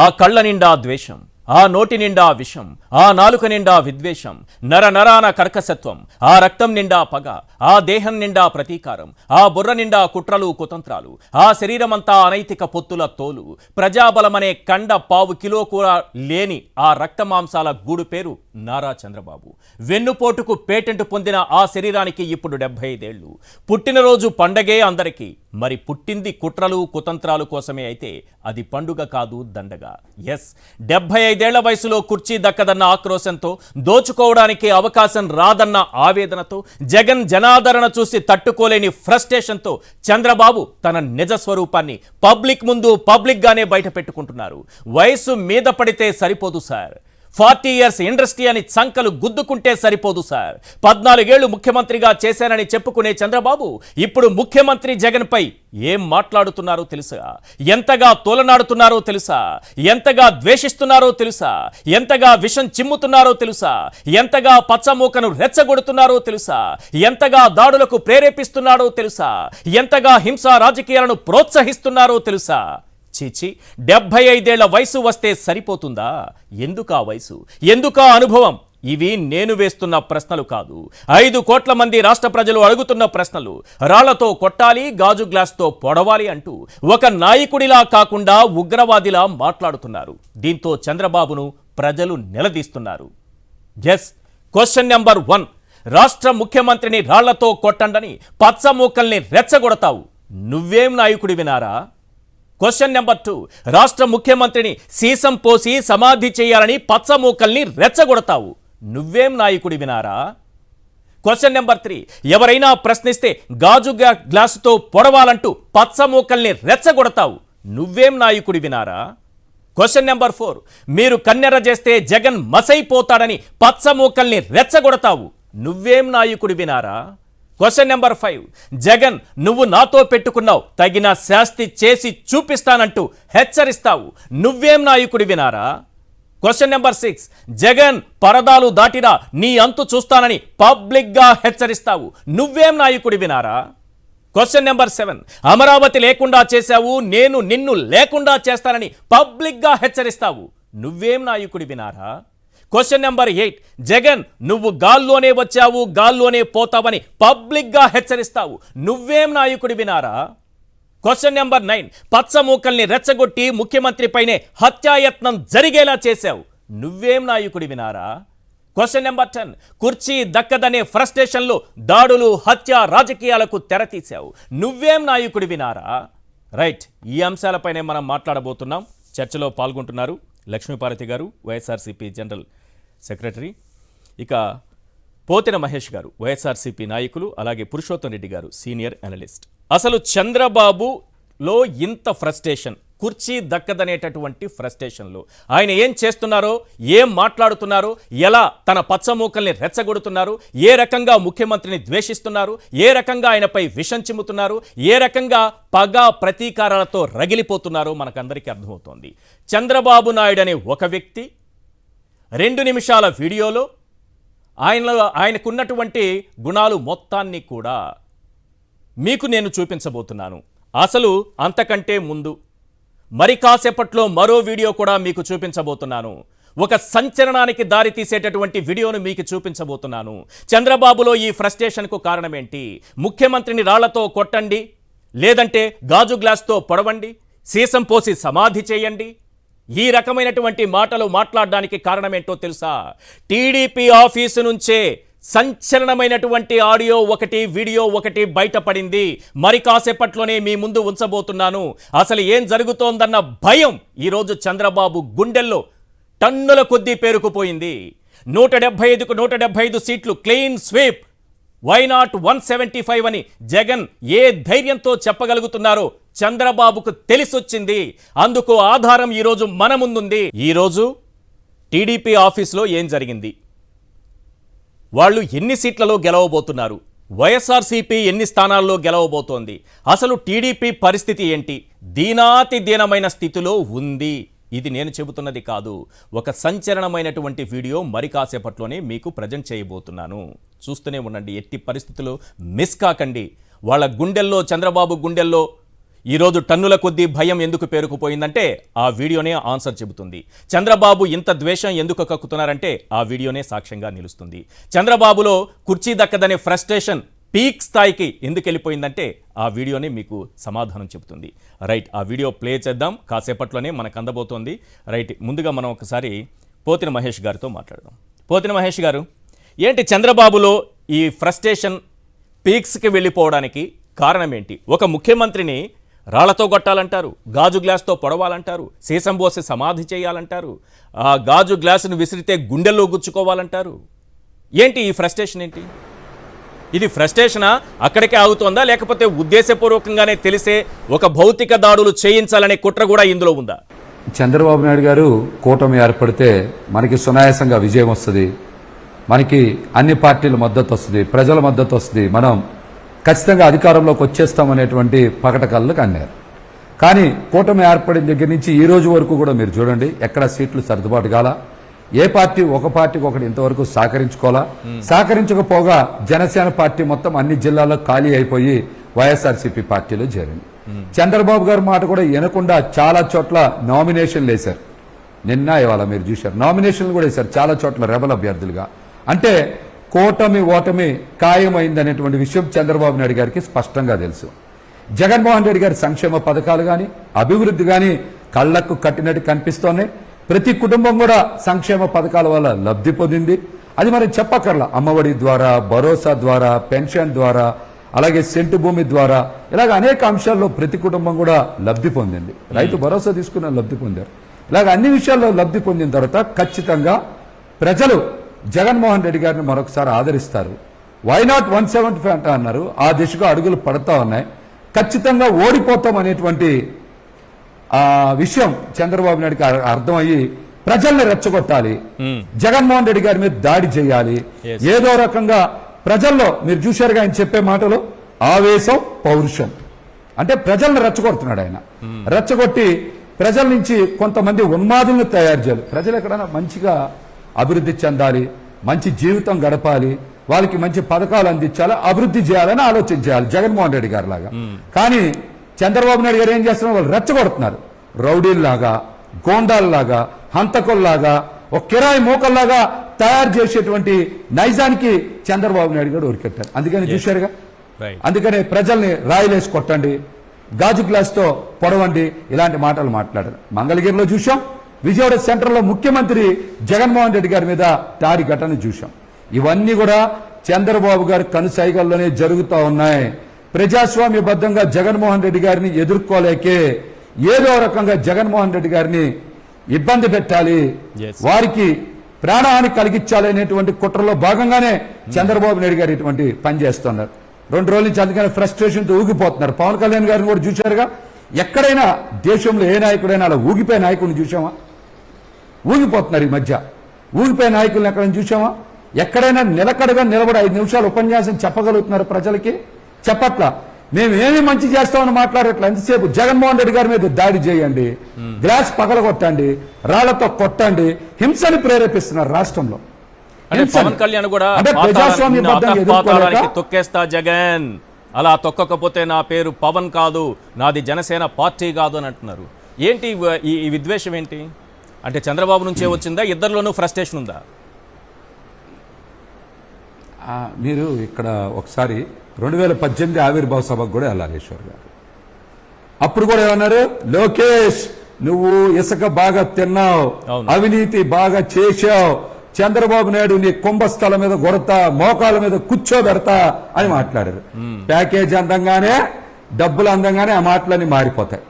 ఆ కళ్ళ నిండా ద్వేషం, ఆ నోటి నిండా విషం, ఆ నాలుక నిండా విద్వేషం, నర నరాన కర్కశత్వం, ఆ రక్తం నిండా పగ, ఆ దేహం నిండా ప్రతీకారం, ఆ బుర్ర నిండా కుట్రలు కుతంత్రాలు, ఆ శరీరమంతా అనైతిక పొత్తుల తోలు, ప్రజాబలమనే కండ పావు కిలో కూడా లేని ఆ రక్తమాంసాల గూడు పేరు నారా చంద్రబాబు. వెన్నుపోటుకు పేటెంట్ పొందిన ఆ శరీరానికి ఇప్పుడు 75 ఏళ్లు. పుట్టినరోజు పండగే అందరికీ. మరి పుట్టింది కుట్రలు కుతంత్రాలు కోసమే అయితే అది పండుగ కాదు, దండగా. ఎస్, 75 వయసులో కుర్చీ దక్కదన్న ఆక్రోశంతో, దోచుకోవడానికి అవకాశం రాదన్న ఆవేదనతో, జగన్ జనాదరణ చూసి తట్టుకోలేని ఫ్రస్ట్రేషన్తో చంద్రబాబు తన నిజ స్వరూపాన్ని పబ్లిక్ ముందు పబ్లిక్గానే బయట పెట్టుకుంటున్నారు. వయసు మీద పడితే సరిపోదు సార్, 40 years ఇండస్ట్రీ అని చంకలు గుద్దుకుంటే సరిపోదు సార్. 14 ఏళ్లు ముఖ్యమంత్రిగా చేశానని చెప్పుకునే చంద్రబాబు ఇప్పుడు ముఖ్యమంత్రి జగన్ పై ఏం మాట్లాడుతున్నారో తెలుసా? ఎంతగా తోలనాడుతున్నారో తెలుసా? ఎంతగా ద్వేషిస్తున్నారో తెలుసా? ఎంతగా విషం చిమ్ముతున్నారో తెలుసా? ఎంతగా పచ్చమూకను రెచ్చగొడుతున్నారో తెలుసా? ఎంతగా దాడులకు ప్రేరేపిస్తున్నారో తెలుసా? ఎంతగా హింసా రాజకీయాలను ప్రోత్సహిస్తున్నారో తెలుసా? చీచి, 75 వయసు వస్తే సరిపోతుందా? ఎందుకా వయసు, ఎందుకా అనుభవం? ఇవి నేను వేస్తున్న ప్రశ్నలు కాదు, 5 కోట్ల మంది రాష్ట్ర ప్రజలు అడుగుతున్న ప్రశ్నలు. రాళ్లతో కొట్టాలి, గాజు గ్లాస్తో పొడవాలి అంటూ ఒక నాయకుడిలా కాకుండా ఉగ్రవాదిలా మాట్లాడుతున్నారు. దీంతో చంద్రబాబును ప్రజలు నిలదీస్తున్నారు. ఎస్, క్వశ్చన్ నెంబర్ 1, రాష్ట్ర ముఖ్యమంత్రిని రాళ్లతో కొట్టండని పచ్చమూకల్ని రెచ్చగొడతావు, నువ్వేం నాయకుడి వినారా? క్వశ్చన్ నెంబర్ 2, రాష్ట్ర ముఖ్యమంత్రిని సీసం పోసి సమాధి చేయాలని పచ్చమూకల్ని రెచ్చగొడతావు, నువ్వేం నాయకుడి వినారా? క్వశ్చన్ నెంబర్ 3, ఎవరైనా ప్రశ్నిస్తే గాజు గ్లాసుతో పొడవాలంటూ పచ్చమూకల్ని రెచ్చగొడతావు, నువ్వేం నాయకుడి వినారా? క్వశ్చన్ నెంబర్ 4, మీరు కన్నెర చేస్తే జగన్ మసైపోతాడని పచ్చమూకల్ని రెచ్చగొడతావు, నువ్వేం నాయకుడి వినారా? క్వశ్చన్ నెంబర్ 5, జగన్ నువ్వు నాతో పెట్టుకున్నావు, తగిన శాస్తి చేసి చూపిస్తానంటూ హెచ్చరిస్తావు, నువ్వేం నాయకుడి వినారా? క్వశ్చన్ నెంబర్ 6, జగన్ పరదాలు దాటినా నీ అంతు చూస్తానని పబ్లిక్గా హెచ్చరిస్తావు, నువ్వేం నాయకుడి వినారా? క్వశ్చన్ నెంబర్ 7, అమరావతి లేకుండా చేశావు, నేను నిన్ను లేకుండా చేస్తానని పబ్లిక్గా హెచ్చరిస్తావు, నువ్వేం నాయకుడి వినారా? క్వశ్చన్ నెంబర్ 8, జగన్ నువ్వు గాల్లోనే వచ్చావు, గాల్లోనే పోతావని పబ్లిక్గా హెచ్చరిస్తావు, నువ్వేం నాయకుడి వినారా? క్వశ్చన్ నెంబర్ 9, పచ్చమూకల్ని రెచ్చగొట్టి ముఖ్యమంత్రిపైనే హత్యాయత్నం జరిగేలా చేశావు, నువ్వేం నాయకుడి వినారా? క్వశ్చన్ నెంబర్ 10, కుర్చీ దక్కదనే ఫ్రస్ట్రేషన్లో దాడులు, హత్య రాజకీయాలకు తెరతీశావు, నువ్వేం నాయకుడి వినారా? రైట్, ఈ అంశాలపైనే మనం మాట్లాడబోతున్నాం. చర్చలో పాల్గొంటున్నారు లక్ష్మీపార్వతి గారు, వైఎస్ఆర్సీపీ జనరల్ సెక్రటరీ, ఇక పోతిన మహేష్ గారు, వైఎస్ఆర్సీపీ నాయకులు, అలాగే పురుషోత్తం రెడ్డి గారు, సీనియర్ అనలిస్ట్. అసలు చంద్రబాబులో ఇంత ఫ్రస్ట్రేషన్, కుర్చీ దక్కదనేటటువంటి ఫ్రస్ట్రేషన్లో ఆయన ఏం చేస్తున్నారో, ఏం మాట్లాడుతున్నారో, ఎలా తన పచ్చమూకల్ని రెచ్చగొడుతున్నారు, ఏ రకంగా ముఖ్యమంత్రిని ద్వేషిస్తున్నారు, ఏ రకంగా ఆయనపై విషం చిమ్ముతున్నారు, ఏ రకంగా పగ ప్రతీకారాలతో రగిలిపోతున్నారో మనకందరికీ అర్థమవుతోంది. చంద్రబాబు నాయుడు అనే ఒక వ్యక్తి 2 నిమిషాల వీడియోలో ఆయనకున్నటువంటి గుణాలు మొత్తాన్ని కూడా మీకు నేను చూపించబోతున్నాను. అసలు అంతకంటే ముందు మరి కాసేపట్లో మరో వీడియో కూడా మీకు చూపించబోతున్నాను. ఒక సంచలనానికి దారి తీసేటటువంటి వీడియోను మీకు చూపించబోతున్నాను. చంద్రబాబులో ఈ ఫ్రస్ట్రేషన్కు కారణం ఏంటి? ముఖ్యమంత్రిని రాళ్లతో కొట్టండి, లేదంటే గాజు గ్లాస్తో పొడవండి, సీసం పోసి సమాధి చేయండి, ఈ రకమైనటువంటి మాటలు మాట్లాడడానికి కారణమేంటో తెలుసా? టీడీపీ ఆఫీసు నుంచే సంచలనమైనటువంటి ఆడియో ఒకటి, వీడియో ఒకటి బయటపడింది. మరి కాసేపట్లోనే మీ ముందు ఉంచబోతున్నాను. అసలు ఏం జరుగుతోందన్న భయం ఈరోజు చంద్రబాబు గుండెల్లో టన్నుల కొద్దీ పేరుకుపోయింది. 175కు 175 సీట్లు క్లీన్ స్వీప్, వై నాట్ 175 అని జగన్ ఏ ధైర్యంతో చెప్పగలుగుతున్నారో చంద్రబాబుకు తెలిసొచ్చింది. అందుకు ఆధారం ఈరోజు మన ముందుంది. ఈరోజు టీడీపీ ఆఫీస్లో ఏం జరిగింది, వాళ్ళు ఎన్ని సీట్లలో గెలవబోతున్నారు, వైఎస్ఆర్సీపీ ఎన్ని స్థానాల్లో గెలవబోతోంది, అసలు టీడీపీ పరిస్థితి ఏంటి, దీనాతి దీనమైన స్థితిలో ఉంది. ఇది నేను చెబుతున్నది కాదు, ఒక సంచలనమైనటువంటి వీడియో మరి కాసేపట్లోనే మీకు ప్రజెంట్ చేయబోతున్నాను. చూస్తూనే ఉండండి, ఎట్టి పరిస్థితుల్లో మిస్ కాకండి. వాళ్ళ గుండెల్లో, చంద్రబాబు గుండెల్లో ఈరోజు టన్నుల కొద్దీ భయం ఎందుకు పేరుకుపోయిందంటే ఆ వీడియోనే ఆన్సర్ చెబుతుంది. చంద్రబాబు ఇంత ద్వేషం ఎందుకు కక్కుతున్నారంటే ఆ వీడియోనే సాక్ష్యంగా నిలుస్తుంది. చంద్రబాబులో కుర్చీ దక్కదనే ఫ్రస్ట్రేషన్ పీక్ స్థాయికి ఎందుకు వెళ్ళిపోయిందంటే ఆ వీడియోనే మీకు సమాధానం చెబుతుంది. రైట్, ఆ వీడియో ప్లే చేద్దాం, కాసేపట్లోనే మనకు అందబోతోంది. రైట్, ముందుగా మనం ఒకసారి పోతిన మహేష్ గారితో మాట్లాడదాం. పోతిన మహేష్ గారు, ఏంటి చంద్రబాబులో ఈ ఫ్రస్ట్రేషన్ పీక్స్కి వెళ్ళిపోవడానికి కారణం ఏంటి? ఒక ముఖ్యమంత్రిని రాళ్లతో కొట్టాలంటారు, గాజు గ్లాస్తో పొడవాలంటారు, సీసం పోసి సమాధి చేయాలంటారు, ఆ గాజు గ్లాసును విసిరితే గుండెల్లో గుచ్చుకోవాలంటారు. ఏంటి ఈ ఫ్రస్ట్రేషన్ ఏంటి? ఇది ఫ్రస్ట్రేషనా, అక్కడికే ఆగుతోందా, లేకపోతే ఉద్దేశపూర్వకంగానే తెలిసే ఒక భౌతిక దాడులు చేయించాలనే కుట్ర కూడా ఇందులో ఉందా? చంద్రబాబు నాయుడు గారు కూటమి ఏర్పడితే మనకి సునాయాసంగా విజయం వస్తుంది, మనకి అన్ని పార్టీల మద్దతు వస్తుంది, ప్రజల మద్దతు వస్తుంది, మనం ఖచ్చితంగా అధికారంలోకి వచ్చేస్తామనేటువంటి పకటకళ్ళకు అన్నారు. కానీ కూటమి ఏర్పడిన దగ్గర నుంచి ఈ రోజు వరకు కూడా మీరు చూడండి, ఎక్కడ సీట్లు సర్దుబాటు కాల, ఏ పార్టీ ఒక పార్టీకి ఒకటి ఇంతవరకు సహకరించకపోగా జనసేన పార్టీ మొత్తం అన్ని జిల్లాల్లో ఖాళీ అయిపోయి వైఎస్ఆర్సీపీ పార్టీలో చేరింది. చంద్రబాబు గారి మాట కూడా వినకుండా చాలా చోట్ల నామినేషన్లు వేశారు. నిన్న ఇవాళ మీరు చూశారు, నామినేషన్లు కూడా వేశారు చాలా చోట్ల రెబల్ అభ్యర్థులుగా. అంటే కూటమి ఓటమి ఖాయమైందనేటువంటి విషయం చంద్రబాబు నాయుడు గారికి స్పష్టంగా తెలుసు. జగన్మోహన్ రెడ్డి గారి సంక్షేమ పథకాలు కానీ అభివృద్ధి కానీ కళ్లకు కట్టినట్టు కనిపిస్తోన్నాయి. ప్రతి కుటుంబం కూడా సంక్షేమ పథకాల వల్ల లబ్ధి పొందింది. అది మనం చెప్పక్కర్లా, అమ్మఒడి ద్వారా, భరోసా ద్వారా, పెన్షన్ ద్వారా, అలాగే సెంటు భూమి ద్వారా, ఇలాగ అనేక అంశాల్లో ప్రతి కుటుంబం కూడా లబ్ధి పొందింది. రైతు భరోసా తీసుకున్న లబ్ధి పొందారు. ఇలాగ అన్ని విషయాల్లో లబ్ధి పొందిన తర్వాత ఖచ్చితంగా ప్రజలు జగన్మోహన్ రెడ్డి గారిని మరొకసారి ఆదరిస్తారు. వై నాట్ 175 అంట అన్నారు, ఆ దిశగా అడుగులు పడతా ఉన్నాయి. ఖచ్చితంగా ఓడిపోతాం అనేటువంటి విషయం చంద్రబాబు నాయుడికి అర్థమయ్యి ప్రజల్ని రెచ్చగొట్టాలి, జగన్మోహన్ రెడ్డి గారి మీద దాడి చేయాలి. ఏదో రకంగా ప్రజల్లో మీరు చూశారుగా ఆయన చెప్పే మాటలు, ఆవేశం, పౌరుషం, అంటే ప్రజల్ని రెచ్చగొడుతున్నాడు ఆయన. రెచ్చగొట్టి ప్రజల నుంచి కొంతమంది ఉన్మాదులను తయారు చేయాలి. ప్రజలు ఎక్కడైనా మంచిగా అభివృద్ధి చెందాలి, మంచి జీవితం గడపాలి, వాళ్ళకి మంచి పథకాలు అందించాలి, అభివృద్ధి చేయాలని ఆలోచన చేయాలి జగన్మోహన్ రెడ్డి గారి లాగా. కానీ చంద్రబాబు నాయుడు గారు ఏం చేస్తున్నారు, వాళ్ళు రెచ్చగొడుతున్నారు. రౌడీల్లాగా, గోండాల్లాగా, హంతకుల్లాగా, ఒక కిరాయి మూకల్లాగా తయారు చేసేటువంటి నైజానికి చంద్రబాబు నాయుడు గారు ఉరికెట్టారు. అందుకని చూశారుగా, అందుకని ప్రజల్ని రాయిలేసి కొట్టండి, గాజు గ్లాస్ తో పొడవండి, ఇలాంటి మాటలు మాట్లాడారు. మంగళగిరిలో చూశాం, విజయవాడ సెంట్రల్ లో ముఖ్యమంత్రి జగన్మోహన్ రెడ్డి గారి మీద దాడి ఘటన చూశాం. ఇవన్నీ కూడా చంద్రబాబు గారి కనుసైగల్లోనే జరుగుతూ ఉన్నాయి. ప్రజాస్వామ్యబద్ధంగా జగన్మోహన్ రెడ్డి గారిని ఎదుర్కోలేకే ఏదో రకంగా జగన్మోహన్ రెడ్డి గారిని ఇబ్బంది పెట్టాలి, వారికి ప్రాణహాని కలిగించాలి అనేటువంటి కుట్రలో భాగంగానే చంద్రబాబు నాయుడు గారు ఇటువంటి పని చేస్తున్నారు. 2 రోజుల నుంచి అందుకని ఫ్రస్ట్రేషన్తో ఊగిపోతున్నారు. పవన్ కళ్యాణ్ గారిని కూడా చూశారుగా, ఎక్కడైనా దేశంలో ఏ నాయకుడైనా అలా ఊగిపోయే నాయకుడిని చూసామా? ఊగిపోతున్నారు ఈ మధ్య. ఊగిపోయే నాయకులను ఎక్కడైనా చూసామా? ఎక్కడైనా నిలకడగా నిలబడి 5 నిమిషాలు ఉపన్యాసం చెప్పగలుగుతున్నారు ప్రజలకి? చెప్పట్లా. మేము ఏమి మంచి చేస్తామని మాట్లాడట్లా. ఎంతసేపు జగన్మోహన్ రెడ్డి గారి మీద దాడి చేయండి, గ్లాస్ పగలగొట్టండి, రాళ్లతో కొట్టండి, హింసని ప్రేరేపిస్తున్నారు రాష్ట్రంలో. పవన్ కళ్యాణ్ కూడా తొక్కేస్తా జగన్, అలా తొక్కకపోతే నా పేరు పవన్ కాదు, నాది జనసేన పార్టీ కాదు అని అంటున్నారు. ఏంటి ఈ విద్వేషం ఏంటి? అంటే చంద్రబాబు నుంచే వచ్చిందా, ఇద్దరిలోనూ ఫ్రస్ట్రేషన్ ఉందా? మీరు ఇక్కడ ఒకసారి 2018 ఆవిర్భావ సభకు కూడా వెళ్ళాలేశ్వర్ గారు. అప్పుడు కూడా ఏమన్నారు, లోకేష్ నువ్వు ఇసుక బాగా తిన్నావు, అవినీతి బాగా చేశావు, చంద్రబాబు నాయుడు నీ కుంభస్థలం మీద కొడతా, మోకాల మీద కూర్చోబెడతా అని మాట్లాడారు. ప్యాకేజ్ అందంగానే, డబ్బులు అందంగానే ఆ మాటలన్నీ మారిపోతాయి.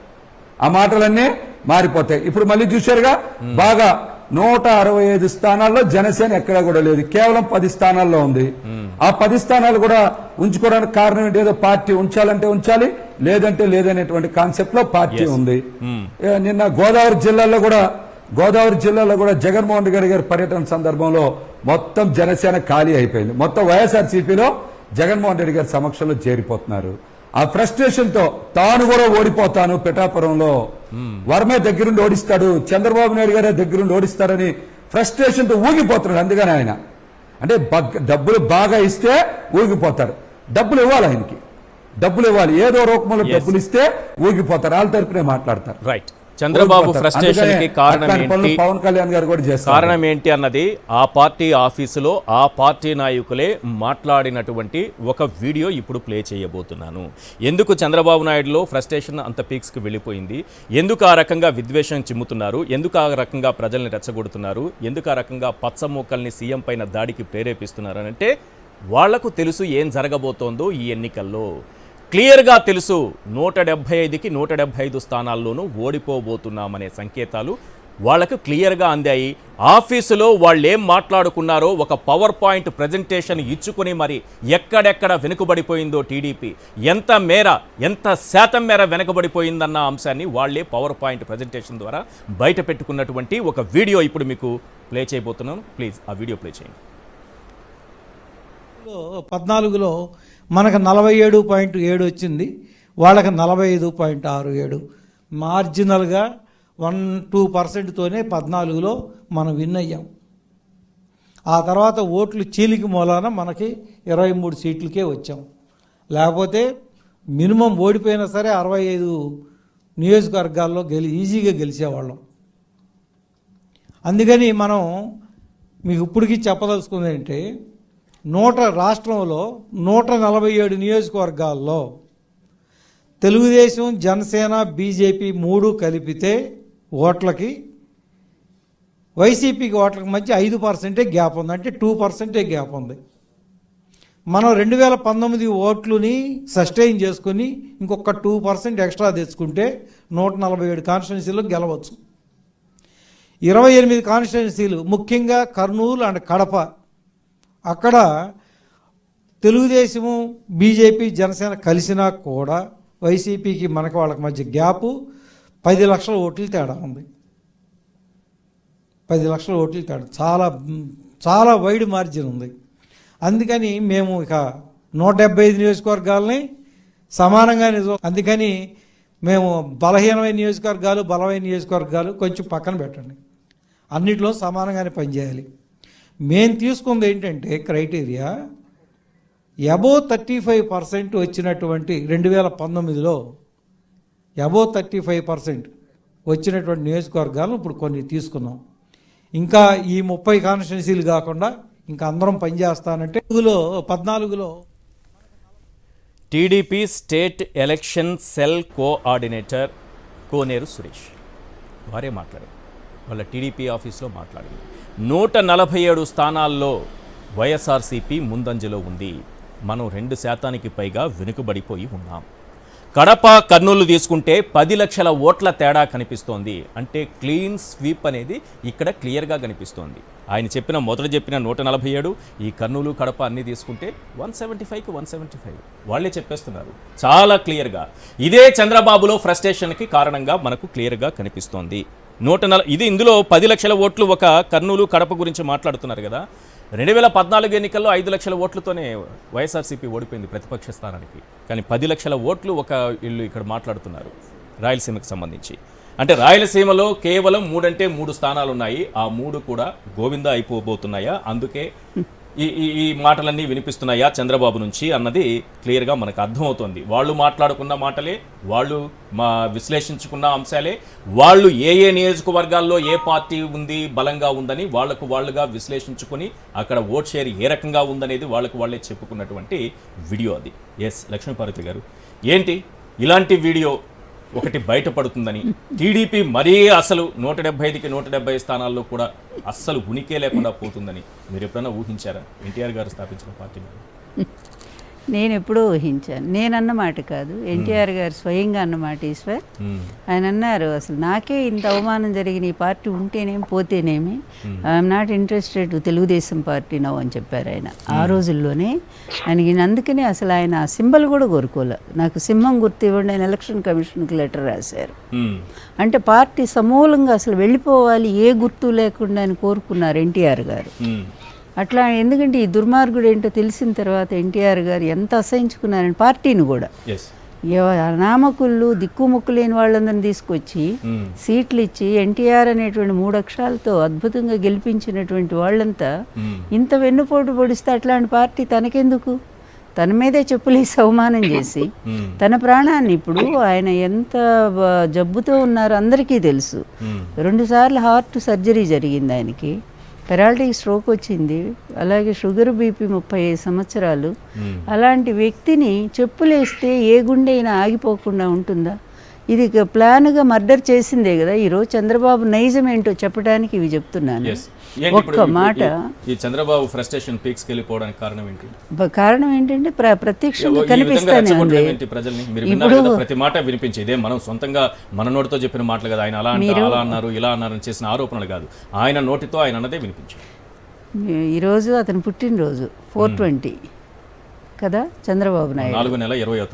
ఆ మాటలన్నీ మారిపోతాయి. ఇప్పుడు మళ్ళీ చూశారుగా, బాగా 165 స్థానాల్లో జనసేన ఎక్కడా కూడా లేదు, కేవలం 10 స్థానాల్లో ఉంది. ఆ 10 స్థానాలు కూడా ఉంచుకోవడానికి కారణం ఏంటి? ఏదో పార్టీ ఉంచాలంటే ఉంచాలి, లేదంటే లేదనేటువంటి కాన్సెప్ట్ లో పార్టీ ఉంది. నిన్న గోదావరి జిల్లాలో కూడా జగన్మోహన్ రెడ్డి గారి పర్యటన సందర్భంలో మొత్తం జనసేన ఖాళీ అయిపోయింది. మొత్తం వైఎస్ఆర్సీపీలో జగన్మోహన్ రెడ్డి గారి సమక్షంలో చేరిపోతున్నారు. ఆ ఫ్రస్ట్రేషన్ తో తాను కూడా ఓడిపోతాను, పిఠాపురంలో వర్మే దగ్గరుండి ఓడిస్తాడు, చంద్రబాబు నాయుడు గారే దగ్గరుండి ఓడిస్తారని ఫ్రస్ట్రేషన్ తో ఊగిపోతున్నాడు. అందుకని ఆయన అంటే డబ్బులు బాగా ఇస్తే ఊగిపోతారు, డబ్బులు ఇవ్వాలి ఆయనకి. డబ్బులు ఇవ్వాలి, ఏదో రూపంలో డబ్బులు ఇస్తే ఊగిపోతారు, వాళ్ళ తరపునే మాట్లాడతారు. రైట్. చంద్రబాబు ఫ్రస్ట్రేషన్ కి కారణం ఏంటి, పవన్ కళ్యాణ్ గారు కూడా చేస్తారు. కారణం ఏంటి అన్నది ఆ పార్టీ ఆఫీసులో ఆ పార్టీ నాయకులే మాట్లాడినటువంటి ఒక వీడియో ఇప్పుడు ప్లే చేయబోతున్నాను. ఎందుకు చంద్రబాబు నాయుడులో ఫ్రస్ట్రేషన్ అంత పీక్స్కి వెళ్ళిపోయింది, ఎందుకు ఆ రకంగా విద్వేషం చిమ్ముతున్నారు, ఎందుకు ఆ రకంగా ప్రజల్ని రెచ్చగొడుతున్నారు, ఎందుకు ఆ రకంగా పచ్చ మూకల్ని సీఎం పైన దాడికి ప్రేరేపిస్తున్నారు అని అంటే వాళ్లకు తెలుసు ఏం జరగబోతోందో ఈ ఎన్నికల్లో. క్లియర్గా తెలుసు 175కి 175 స్థానాల్లోనూ ఓడిపోబోతున్నామనే సంకేతాలు వాళ్ళకు క్లియర్గా అందాయి. ఆఫీసులో వాళ్ళు ఏం మాట్లాడుకున్నారో ఒక పవర్ పాయింట్ ప్రజెంటేషన్ ఇచ్చుకుని మరి ఎక్కడెక్కడ వెనుకబడిపోయిందో టీడీపీ, ఎంత శాతం మేర వెనుకబడిపోయిందన్న అంశాన్ని వాళ్లే పవర్ పాయింట్ ప్రజెంటేషన్ ద్వారా బయట పెట్టుకున్నటువంటి ఒక వీడియో ఇప్పుడు మీకు ప్లే చేయబోతున్నాను. ప్లీజ్ ఆ వీడియో ప్లే చేయండి. 14లో మనకు 47.7 వచ్చింది, వాళ్ళకి 45.67. మార్జినల్గా 1-2%తోనే 14లో మనం విన్ అయ్యాం. ఆ తర్వాత ఓట్లు చీలికి మూలాన మనకి 23 సీట్లకే వచ్చాం. లేకపోతే మినిమం ఓడిపోయినా సరే 65 నియోజకవర్గాల్లో ఈజీగా గెలిచేవాళ్ళం. అందుకని మనం మీకు ఇప్పటికీ చెప్పదలుచుకుంది ఏంటంటే రాష్ట్రంలో 147 నియోజకవర్గాల్లో తెలుగుదేశం, జనసేన, బీజేపీ 3 కలిపితే ఓట్లకి వైసీపీకి ఓట్లకి మధ్య 5% గ్యాప్ ఉంది, అంటే 2% గ్యాప్ ఉంది. మనం 2019 ఓట్లుని సస్టైన్ చేసుకుని ఇంకొక 2% ఎక్స్ట్రా తెచ్చుకుంటే 147 కాన్స్టిట్యున్సీలో గెలవచ్చు. 28 కాన్స్టిట్యున్సీలు, ముఖ్యంగా కర్నూలు అండ్ కడప, అక్కడ తెలుగుదేశము, బీజేపీ, జనసేన కలిసినా కూడా వైసీపీకి మనకు వాళ్ళకి మధ్య గ్యాపు 10 లక్షల ఓట్లు తేడా ఉంది. 10 లక్షల ఓట్లు తేడా, చాలా చాలా వైడ్ మార్జిన్ ఉంది. అందుకని మేము ఇక 175 నియోజకవర్గాలని సమానంగానే, అందుకని మేము బలహీనమైన నియోజకవర్గాలు, బలమైన నియోజకవర్గాలు కొంచెం పక్కన పెట్టండి, అన్నిట్లో సమానంగానే పనిచేయాలి. మేము తీసుకుంది ఏంటంటే క్రైటీరియా అబోవ్ 35% వచ్చినటువంటి 2019లో అబోవ్ 35% వచ్చినటువంటి నియోజకవర్గాలు ఇప్పుడు కొన్ని తీసుకున్నాం. ఇంకా ఈ 30 కాన్స్టిట్యున్సీలు కాకుండా ఇంకా అందరం పనిచేస్తానంటే 14లో TDP state election cell coordinator Koneru Suresh వారే మాట్లాడారు. వాళ్ళ టీడీపీ ఆఫీస్లో మాట్లాడింది. 147 స్థానాల్లో వైఎస్ఆర్సీపీ ముందంజలో ఉంది. మనం 2% పైగా వెనుకబడిపోయి ఉన్నాం. కడప, కర్నూలు తీసుకుంటే 10 లక్షల ఓట్ల తేడా కనిపిస్తోంది. అంటే క్లీన్ స్వీప్ అనేది ఇక్కడ క్లియర్గా కనిపిస్తోంది. ఆయన మొదట చెప్పిన 147, ఈ కర్నూలు, కడప అన్నీ తీసుకుంటే 175కి 175 వాళ్ళే చెప్పేస్తున్నారు చాలా క్లియర్గా. ఇదే చంద్రబాబులో ఫ్రస్ట్రేషన్కి కారణంగా మనకు క్లియర్గా కనిపిస్తోంది. ఇందులో 10 లక్షల ఓట్లు ఒక కర్నూలు, కడప గురించి మాట్లాడుతున్నారు కదా. 2014 ఎన్నికల్లో 5 లక్షల ఓట్లతోనే వైఎస్ఆర్సీపీ ఓడిపోయింది ప్రతిపక్ష స్థానానికి. కానీ 10 లక్షల ఓట్లు ఒక వీళ్ళు ఇక్కడ మాట్లాడుతున్నారు రాయలసీమకు సంబంధించి. అంటే రాయలసీమలో కేవలం 3 స్థానాలు ఉన్నాయి. ఆ 3 కూడా గోవిందా అయిపోబోతున్నాయా, అందుకే ఈ మాటలన్నీ వినిపిస్తున్నాయా చంద్రబాబు నుంచి అన్నది క్లియర్గా మనకు అర్థమవుతోంది. వాళ్ళు మాట్లాడుకున్న మాటలే, వాళ్ళు విశ్లేషించుకున్న అంశాలే, వాళ్ళు ఏ నియోజకవర్గాల్లో ఏ పార్టీ ఉంది, బలంగా ఉందని వాళ్ళుగా విశ్లేషించుకుని అక్కడ ఓట్ షేర్ ఏ రకంగా ఉందనేది వాళ్ళే చెప్పుకున్నటువంటి వీడియో అది. ఎస్ లక్ష్మీపార్వతి గారు, ఏంటి ఇలాంటి వీడియో ఒకటి బయటపడుతుందని, టీడీపీ మరీ అసలు 175కి 170 స్థానాల్లో కూడా అస్సలు ఉనికే లేకుండా పోతుందని మీరు ఎప్పుడైనా ఊహించారా? ఎన్టీఆర్ గారు స్థాపించిన పార్టీ నేను ఎప్పుడూ ఊహించాను. నేనన్న మాట కాదు, ఎన్టీఆర్ గారు స్వయంగా అన్నమాట. ఈశ్వర్ ఆయన అన్నారు, అసలు నాకే ఇంత అవమానం జరిగిన ఈ పార్టీ ఉంటేనేమి పోతేనేమి, I'm not interested Telugu Desam party now అని చెప్పారు ఆయన ఆ రోజుల్లోనే. ఆయనకి అందుకనే అసలు ఆయన సింబల్ కూడా కోరుకోలే. నాకు సింహం గుర్తు ఇవ్వండి ఆయన ఎలక్షన్ కమిషన్కి లెటర్ రాశారు. అంటే పార్టీ సమూలంగా అసలు వెళ్ళిపోవాలి, ఏ గుర్తు లేకుండా ఆయన కోరుకున్నారు ఎన్టీఆర్ గారు. అట్లా ఎందుకంటే ఈ దుర్మార్గుడు ఏంటో తెలిసిన తర్వాత ఎన్టీఆర్ గారు ఎంత అసహించుకున్నారని పార్టీని కూడా, నామకుళ్ళు దిక్కుముక్కు లేని వాళ్ళందరినీ తీసుకొచ్చి సీట్లు ఇచ్చి ఎన్టీఆర్ అనేటువంటి 3 అక్షరాలతో అద్భుతంగా గెలిపించినటువంటి వాళ్ళంతా ఇంత వెన్నుపోటు పొడిస్తే అట్లాంటి పార్టీ తనకెందుకు? తన మీదే చెప్పులేసి అవమానం చేసి తన ప్రాణాన్ని, ఇప్పుడు ఆయన ఎంత జబ్బుతో ఉన్నారో అందరికీ తెలుసు. 2 సార్లు హార్ట్ సర్జరీ జరిగింది ఆయనకి, పెరాలటిక్ స్ట్రోక్ వచ్చింది, అలాగే షుగర్ బీపీ 35 సంవత్సరాలు. అలాంటి వ్యక్తిని చెప్పులేస్తే ఏ గుండె అయినా ఆగిపోకుండా ఉంటుందా? ఇది ప్లాన్గా మర్డర్ చేసిందే కదా. ఈరోజు చంద్రబాబు నైజం ఏంటో చెప్పడానికి ఇవి చెప్తున్నాను. ఒక్క మాట, ఈ చంద్రబాబు ఫ్రస్ట్రేషన్ పీక్స్ కి వెళ్ళిపోవడానికి కారణం ఏంటి? కారణం ఏంటంటే ప్రత్యక్షంగా కనిపిస్తానే ఉంది. ఇప్పుడు ప్రతి మాట వినిపించి, ఇదే మనం సొంతంగా మన నోటితో చెప్పిన మాటలు కదా, ఆయన అలా అన్నారు ఇలా అన్నారు చేసిన ఆరోపణలు కాదు, ఆయన నోటితో ఆయన అన్నదే వినిపించారు. ఈరోజు అతను పుట్టినరోజు 420 కదా, చంద్రబాబు నాయుడు 4 నెల 20వ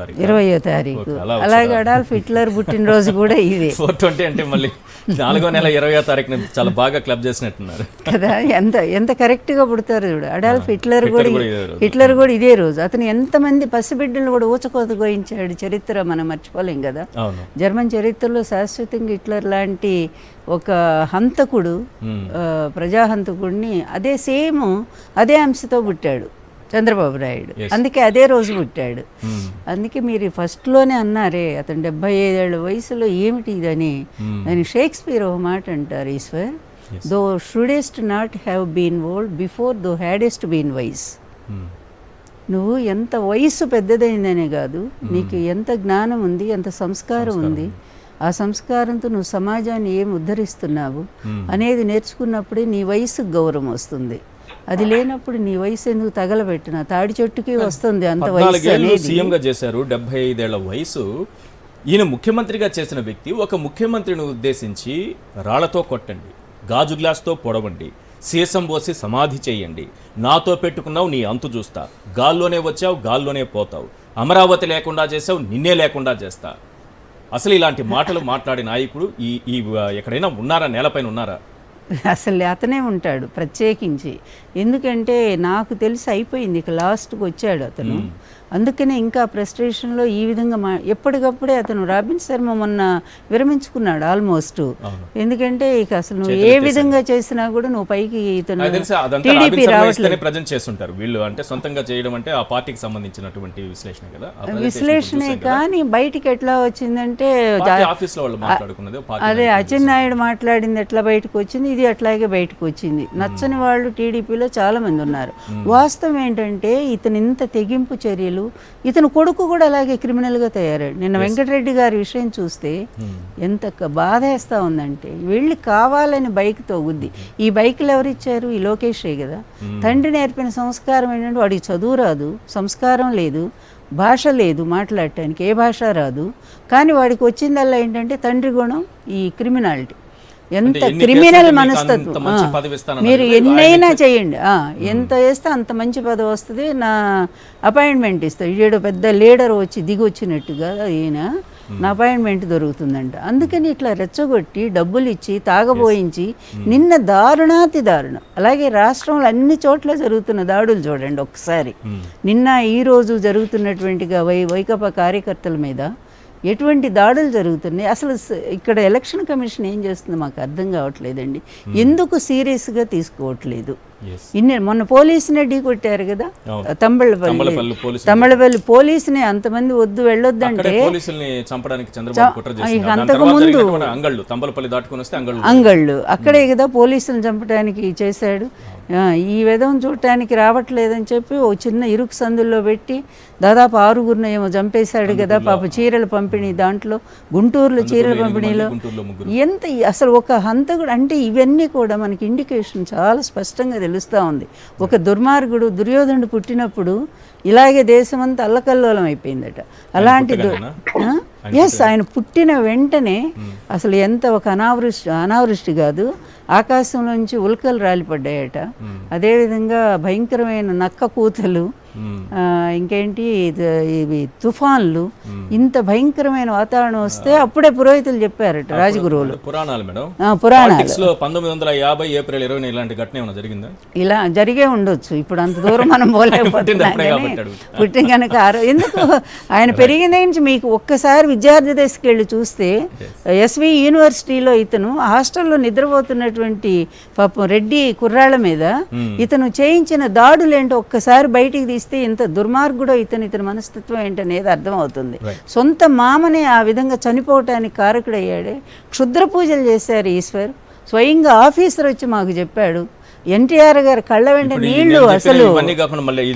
తారీఖు. అలాగే అడాల్ఫ్ హిట్లర్ పుట్టినరోజు కూడా ఇదే 420 అంటే మళ్ళీ 4వ నెల 20వ తారీఖున చాలా బాగా క్లబ్ చేసినట్టున్నారు కదా. ఎంత కరెక్ట్గా పుడతారు చూడు. అడాల్ఫ్ హిట్లర్ కూడా ఇదే రోజు. అతను ఎంతమంది పసిబిడ్డలు కూడా ఊచకోత గోయించాడు, చరిత్ర మనం మర్చిపోలేం కదా. జర్మన్ చరిత్రలో శాశ్వతంగా హిట్లర్ లాంటి ఒక హంతకుడు, ప్రజాహంతకుడిని అదే అంశతో పుట్టాడు చంద్రబాబు నాయుడు. అందుకే అదే రోజు పుట్టాడు. అందుకే మీరు ఫస్ట్లోనే అన్నారే అతను 75 ఏళ్ల వయసులో ఏమిటి ఇదని. దాని షేక్స్పియర్ ఒక మాట అంటారు, Eshwar, thou shouldst not have been old before thou hadst been wise. నువ్వు ఎంత వయసు పెద్దదైందనే కాదు, నీకు ఎంత జ్ఞానం ఉంది, ఎంత సంస్కారం ఉంది, ఆ సంస్కారంతో నువ్వు సమాజాన్ని ఏం ఉద్ధరిస్తున్నావు అనేది నేర్చుకున్నప్పుడే నీ వయసుకు గౌరవం వస్తుంది. అది లేనప్పుడు నీ వయసు ఎందుకు తగలబెట్టిన తాడి చెట్టుకి వస్తుంది అంత వయసు. సీఎంగా చేశారు, 75 ఏళ్ల వయసు. ఈయన ముఖ్యమంత్రిగా చేసిన వ్యక్తి ఒక ముఖ్యమంత్రిని ఉద్దేశించి రాళ్లతో కొట్టండి, గాజు గ్లాస్తో పొడవండి, సీసం పోసి సమాధి చేయండి, నాతో పెట్టుకున్నావు నీ అంతు చూస్తా, గాల్లోనే వచ్చావు గాల్లోనే పోతావు, అమరావతి లేకుండా చేసావు నిన్నే లేకుండా చేస్తా. అసలు ఇలాంటి మాటలు మాట్లాడే నాయకుడు ఈ ఎక్కడైనా ఉన్నారా? నేలపైన ఉన్నారా? అసలు అతనే ఉంటాడు ప్రత్యేకించి. ఎందుకంటే నాకు తెలిసి అయిపోయింది, ఇక లాస్ట్కి వచ్చాడు అతను. అందుకనే ఇంకా ఫ్రస్ట్రేషన్లో ఈ విధంగా ఎప్పటికప్పుడే అతను రాబిన్ శర్మ మొన్న విరమించుకున్నాడు ఆల్మోస్ట్. ఎందుకంటే ఇక అసలు నువ్వు ఏ విధంగా చేసినా కూడా నువ్వు పైకి ఇతను టీడీపీ రావట్లేదు. ప్రజెంట్ చేస్తుంటారు వీళ్ళు, అంటే సొంతంగా చేయడం అంటే ఆ పార్టీకి సంబంధించినటువంటి విశ్లేషణ కదా. విశ్లేషణే కానీ బయటికి ఎట్లా వచ్చిందంటే ఆఫీస్లో వాళ్ళు మాట్లాడుకున్నది అదే అచ్చెన్నాయుడు మాట్లాడింది ఎట్లా బయటకు వచ్చింది, ఇది అట్లాగే బయటకు వచ్చింది. నచ్చని వాళ్ళు టీడీపీలో చాలా మంది ఉన్నారు. వాస్తవం ఏంటంటే ఇతను ఇంత తెగింపు చర్యలు, ఇతను కొడుకు కూడా అలాగే క్రిమినల్గా తయారాడు. నిన్న వెంకటరెడ్డి గారి విషయం చూస్తే ఎంత బాధేస్తా ఉందంటే, వెళ్ళి కావాలని బైక్తో గుద్ది. ఈ బైక్లు ఎవరిచ్చారు? ఈ లోకేషే కదా. తండ్రి నేర్పిన సంస్కారం ఏంటంటే వాడికి చదువు రాదు, సంస్కారం లేదు, భాష లేదు, మాట్లాడటానికి ఏ భాష రాదు. కానీ వాడికి వచ్చిందల్లా ఏంటంటే తండ్రి గుణం, ఈ క్రిమినాలిటీ. ఎంత క్రిమినల్ మనస్తత్వం. మీరు ఎన్నైనా చేయండి, ఎంత చేస్తే అంత మంచి పదవి వస్తుంది, నా అపాయింట్మెంట్ ఇస్తాడు. ఈడో పెద్ద లీడర్ వచ్చి దిగి వచ్చినట్టుగా ఈయన నా అపాయింట్మెంట్ దొరుకుతుందంట. అందుకని ఇట్లా రెచ్చగొట్టి డబ్బులు ఇచ్చి తాగబోయించి నిన్న దారుణాతి దారుణం. అలాగే రాష్ట్రంలో అన్ని చోట్ల జరుగుతున్న దాడులు చూడండి ఒకసారి. నిన్న ఈరోజు జరుగుతున్నటువంటిగా వైకాపా కార్యకర్తల మీద ఎటువంటి దాడులు జరుగుతున్నాయి. అసలు ఇక్కడ ఎలక్షన్ కమిషన్ ఏం చేస్తుందో మాకు అర్థం కావట్లేదండి. ఎందుకు సీరియస్గా తీసుకోవట్లేదు? మొన్న పోలీసునే ఢీ కొట్టారు కదా తమ్మళ్ళపల్లి పోలీసుని. అంతమంది వద్దు వెళ్ళొద్దంటే అంతకుముందు అంగళ్ళు అక్కడే కదా పోలీసులను చంపడానికి చేశాడు. ఈ విధం చూడటానికి రావట్లేదని చెప్పి ఓ చిన్న ఇరుకు సందుల్లో పెట్టి దాదాపు 6గురిని ఏమో చంపేశాడు కదా పాప. చీరల పంపిణీ దాంట్లో, గుంటూరులో చీరల పంపిణీలో ఎంత అసలు ఒక హంతకుడు అంటే ఇవన్నీ కూడా మనకి ఇండికేషన్ చాలా స్పష్టంగా తెలుస్తూ ఉంది. ఒక దుర్మార్గుడు దుర్యోధనుడు పుట్టినప్పుడు ఇలాగే దేశమంతా అల్లకల్లోలం అయిపోయిందట. అలాంటి ఆయన పుట్టిన వెంటనే అసలు ఎంత ఒక అనావృష్టి కాదు, ఆకాశంలోంచి ఉల్కలు రాలిపడ్డాయట. అదేవిధంగా భయంకరమైన నక్క కూతలు, ఇంకేంటి ఇవి తుఫాన్లు, ఇంత భయంకరమైన వాతావరణం వస్తే అప్పుడే పురోహితులు చెప్పారట రాజగురువులు. పురాణాలు 1950 ఏప్రిల్ 20 ఇలాంటి ఘటన ఏమైనా జరిగిందా? ఇలా జరిగే ఉండొచ్చు. ఇప్పుడు అంత దూరం మనం పోలేకపోతున్నాం. పుట్టిన కనుక ఎందుకు ఆయన పెరిగిన నుంచి మీకు ఒక్కసారి విద్యార్థి దశకి వెళ్ళి చూస్తే ఎస్వి యూనివర్సిటీలో ఇతను హాస్టల్లో నిద్రపోతున్నటువంటి పాపం రెడ్డి కుర్రాళ్ళ మీద ఇతను చేయించిన దాడులేంటో ఒక్కసారి బయటికి తీస్తే ఇంత దుర్మార్గుడో ఇతని మనస్తత్వం ఏంటనేది అర్థమవుతుంది. సొంత మామనే ఆ విధంగా చనిపోవటానికి కారకుడయ్యాడే. క్షుద్ర పూజలు చేశారు ఈశ్వర్. స్వయంగా ఆఫీసర్ వచ్చి మాకు చెప్పాడు. ఎన్టీఆర్ గారు కళ్ళ వెంట నీళ్లు. అసలు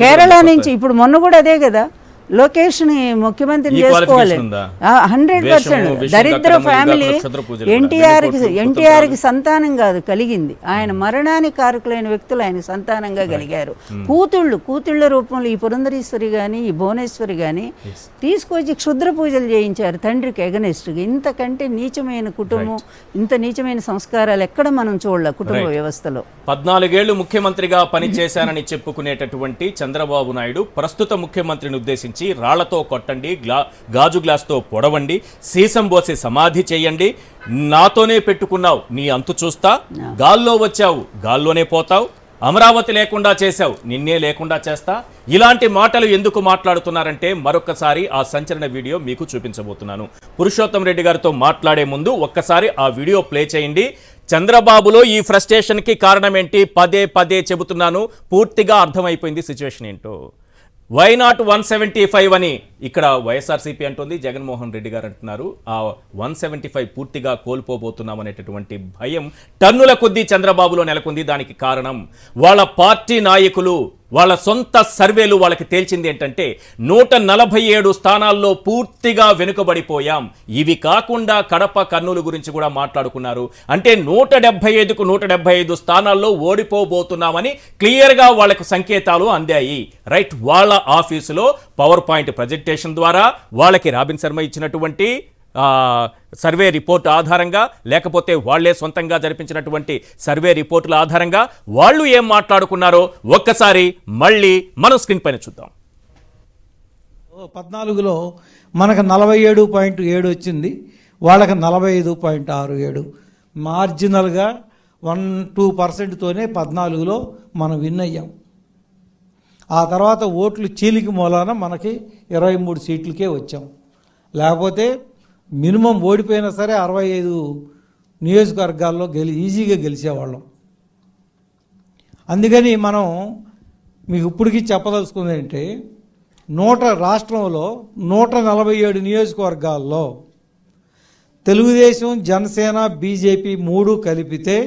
కేరళ నుంచి ఇప్పుడు మొన్న కూడా అదే కదా, లోకేష్ని ముఖ్యమంత్రిని చేసుకోవాలి. 100% దరిద్ర ఫ్యామిలీ. ఎన్టీఆర్కి సంతానం కాదు కలిగింది, ఆయన మరణానికి కారకులైన వ్యక్తులు ఆయన సంతానంగా కలిగారు. కూతుళ్ళ రూపంలో ఈ పురంధరీశ్వరి కానీ ఈ భువనేశ్వరి కానీ తీసుకొచ్చి క్షుద్ర పూజలు చేయించారు తండ్రికి ఎగనెస్ట్గా. ఇంతకంటే నీచమైన కుటుంబం, ఇంత నీచమైన సంస్కారాలు ఎక్కడ మనం చూడలే కుటుంబ వ్యవస్థలో. 14 ఏళ్లు ముఖ్యమంత్రిగా పనిచేశానని చెప్పుకునేటటువంటి చంద్రబాబు నాయుడు ప్రస్తుత ముఖ్యమంత్రిని ఉద్దేశించి రాళ్లతో కొట్టండి, గాజు గ్లాస్తో పొడవండి, సీసం పోసి సమాధి చేయండి, నాతోనే పెట్టుకున్నావు నీ అంతు చూస్తా, గాల్లో వచ్చావు గాల్లోనే పోతావు, అమరావతి లేకుండా చేశావు నిన్నే లేకుండా చేస్తా, ఇలాంటి మాటలు ఎందుకు మాట్లాడుతున్నారంటే మరొకసారి ఆ సంచలన వీడియో మీకు చూపించబోతున్నాను. పురుషోత్తం రెడ్డి గారితో మాట్లాడే ముందు ఒక్కసారి ఆ వీడియో ప్లే చేయండి. చంద్రబాబులో ఈ ఫ్రస్ట్రేషన్కి కారణం ఏంటి పదే చెబుతున్నాను, పూర్తిగా అర్థమైపోయింది సిచ్యువేషన్ ఏంటో. వై నాట్ 175 అని ఇక్కడ వైఎస్ఆర్సీపీ అంటుంది, జగన్మోహన్ రెడ్డి గారు అంటున్నారు. ఆ 175 పూర్తిగా కోల్పోబోతున్నాం అనేటటువంటి భయం టన్నుల కొద్దీ చంద్రబాబులో నెలకొంది. దానికి కారణం వాళ్ళ పార్టీ నాయకులు, వాళ్ళ సొంత సర్వేలు వాళ్ళకి తేల్చింది ఏంటంటే 147 స్థానాల్లో పూర్తిగా వెనుకబడిపోయాం. ఇవి కాకుండా కడప కర్నూలు గురించి కూడా మాట్లాడుకున్నారు. అంటే 175కు 175 స్థానాల్లో ఓడిపోబోతున్నామని క్లియర్గా వాళ్ళకు సంకేతాలు అందాయి. రైట్, వాళ్ళ ఆఫీసులో పవర్ పాయింట్ ప్రజెంటేషన్ ద్వారా వాళ్ళకి రాబిన్ శర్మ ఇచ్చినటువంటి సర్వే రిపోర్ట్ ఆధారంగా, లేకపోతే వాళ్లే సొంతంగా జరిపించినటువంటి సర్వే రిపోర్టుల ఆధారంగా వాళ్ళు ఏం మాట్లాడుకున్నారో ఒక్కసారి మళ్ళీ మనం స్క్రీన్ పైన చూద్దాం. 14లో మనకు 47.7 వచ్చింది, వాళ్ళకి 45.67. మార్జినల్గా 1-2%తోనే 14లో మనం విన్ అయ్యాం. ఆ తర్వాత ఓట్లు చీలికి మూలాన మనకి 23 సీట్లకే వచ్చాం. లేకపోతే మినిమం ఓడిపోయినా సరే 65 నియోజకవర్గాల్లో ఈజీగా గెలిచేవాళ్ళం. అందుకని మనం మీకు ఇప్పటికీ చెప్పదలుచుకుంది ఏంటంటే రాష్ట్రంలో 147 నియోజకవర్గాల్లో తెలుగుదేశం, జనసేన, బీజేపీ 3 కలిపితే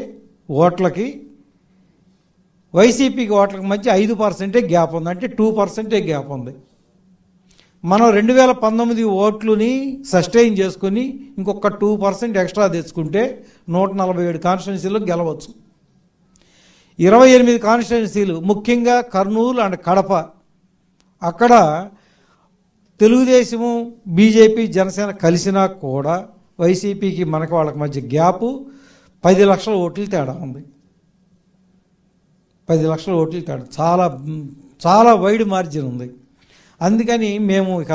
ఓట్లకి వైసీపీకి ఓట్లకి మధ్య 5% గ్యాప్ ఉంది, అంటే 2% గ్యాప్ ఉంది. మనం 2019 ఓట్లుని సస్టైన్ చేసుకుని ఇంకొక 2% ఎక్స్ట్రా తెచ్చుకుంటే 147 కాన్స్టిట్యున్సీలు గెలవచ్చు. 28 కాన్స్టిట్యున్సీలు, ముఖ్యంగా కర్నూలు అండ్ కడప, అక్కడ తెలుగుదేశము, బీజేపీ, జనసేన కలిసినా కూడా వైసీపీకి మనకు వాళ్ళకి మధ్య గ్యాపు 10 లక్షల ఓట్లు తేడా ఉంది. 10 లక్షల ఓట్లు తేడా, చాలా వైడ్ మార్జిన్ ఉంది. అందుకని మేము ఇక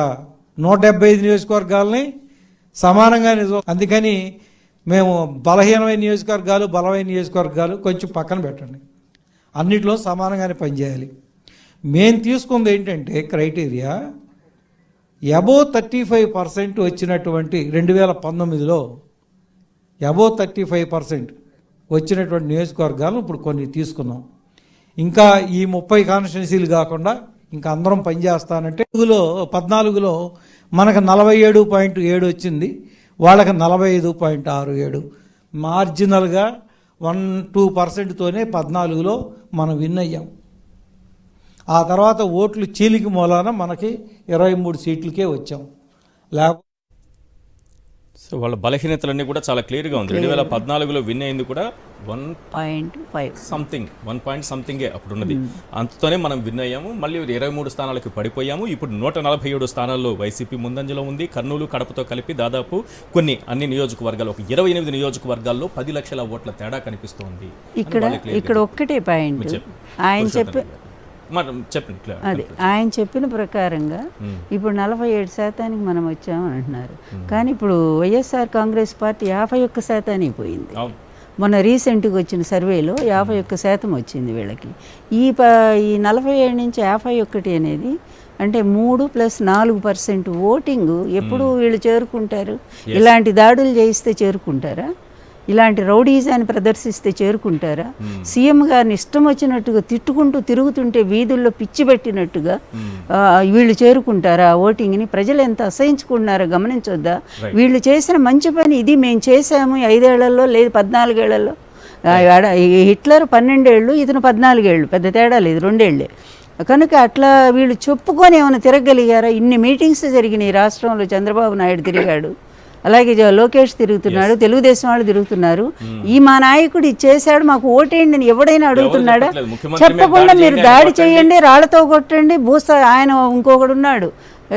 175 నియోజకవర్గాలని సమానంగానే, అందుకని మేము బలహీనమైన నియోజకవర్గాలు, బలమైన నియోజకవర్గాలు కొంచెం పక్కన పెట్టండి, అన్నిట్లో సమానంగానే పనిచేయాలి. మేము తీసుకుంది ఏంటంటే క్రైటీరియా అబోవ్ 35% వచ్చినటువంటి 2019లో అబోవ్ 35% వచ్చినటువంటి నియోజకవర్గాలు ఇప్పుడు కొన్ని తీసుకున్నాం. ఇంకా ఈ 30 కాన్స్టిట్యున్సీలు కాకుండా ఇంకా అందరం పనిచేస్తానంటే 14లో మనకు 47.7 వచ్చింది, వాళ్ళకి 45.67. మార్జినల్గా 1-2%తోనే 14లో మనం విన్ అయ్యాం. ఆ తర్వాత ఓట్లు చీలికి మూలాన మనకి 23 సీట్లకే వచ్చాం. లేకపోతే సో వాళ్ళ బలహీనతలన్నీ కూడా చాలా క్లియర్గా ఉంది. 2014లో విన్ అయింది కూడా 1.5 సంథింగ్, 1 పాయింట్ సంథింగే అప్పుడు ఉన్నది. అంతతోనే మనం విన్ అయ్యాము. మళ్ళీ 23 స్థానాలకు పడిపోయాము. ఇప్పుడు 147 స్థానాల్లో వైసీపీ ముందంజలో ఉంది. కర్నూలు, కడపతో కలిపి దాదాపు అన్ని నియోజకవర్గాలు, ఒక 28 నియోజకవర్గాల్లో 10 లక్షల ఓట్ల తేడా కనిపిస్తోంది. ఇక్కడ ఒక్కటే పాయింట్, ఆయన చెప్పిన ప్రకారంగా ఇప్పుడు 47% మనం వచ్చామని అంటున్నారు. కానీ ఇప్పుడు వైఎస్ఆర్ కాంగ్రెస్ పార్టీ 51% పోయింది. మొన్న రీసెంట్గా వచ్చిన సర్వేలో 51% వచ్చింది వీళ్ళకి. ఈ 47 నుంచి 51 అనేది అంటే 3+4% ఓటింగ్ ఎప్పుడు వీళ్ళు చేరుకుంటారు? ఇలాంటి దాడులు చేయిస్తే చేరుకుంటారా? ఇలాంటి రౌడీజాన్ని ప్రదర్శిస్తే చేరుకుంటారా? సీఎం గారిని ఇష్టం వచ్చినట్టుగా తిట్టుకుంటూ తిరుగుతుంటే వీధుల్లో పిచ్చి పెట్టినట్టుగా వీళ్ళు చేరుకుంటారా ఓటింగ్ని? ప్రజలు ఎంత అసహించుకుంటున్నారో గమనించొద్దా? వీళ్ళు చేసిన మంచి పని ఇది మేము చేసాము 5 ఏళ్లలో, లేదు 14 ఏళ్లలో. హిట్లర్ 12 ఏళ్ళు, ఇతను 14 ఏళ్ళు, పెద్ద తేడా లేదు, 2 ఏళ్ళే. కనుక అట్లా వీళ్ళు చెప్పుకొని ఏమైనా తిరగలిగారా? ఇన్ని మీటింగ్స్ జరిగినాయి రాష్ట్రంలో, చంద్రబాబు నాయుడు తిరిగాడు, అలాగే లోకేష్ తిరుగుతున్నాడు, తెలుగుదేశం వాళ్ళు తిరుగుతున్నారు. ఈ మా నాయకుడు ఇది చేశాడు మాకు ఓటేయండి అని ఎవడైనా అడుగుతున్నాడా? చెప్పకుండా మీరు దాడి చేయండి, రాళ్లతో కొట్టండి, ఆయన ఇంకొకడు ఉన్నాడు,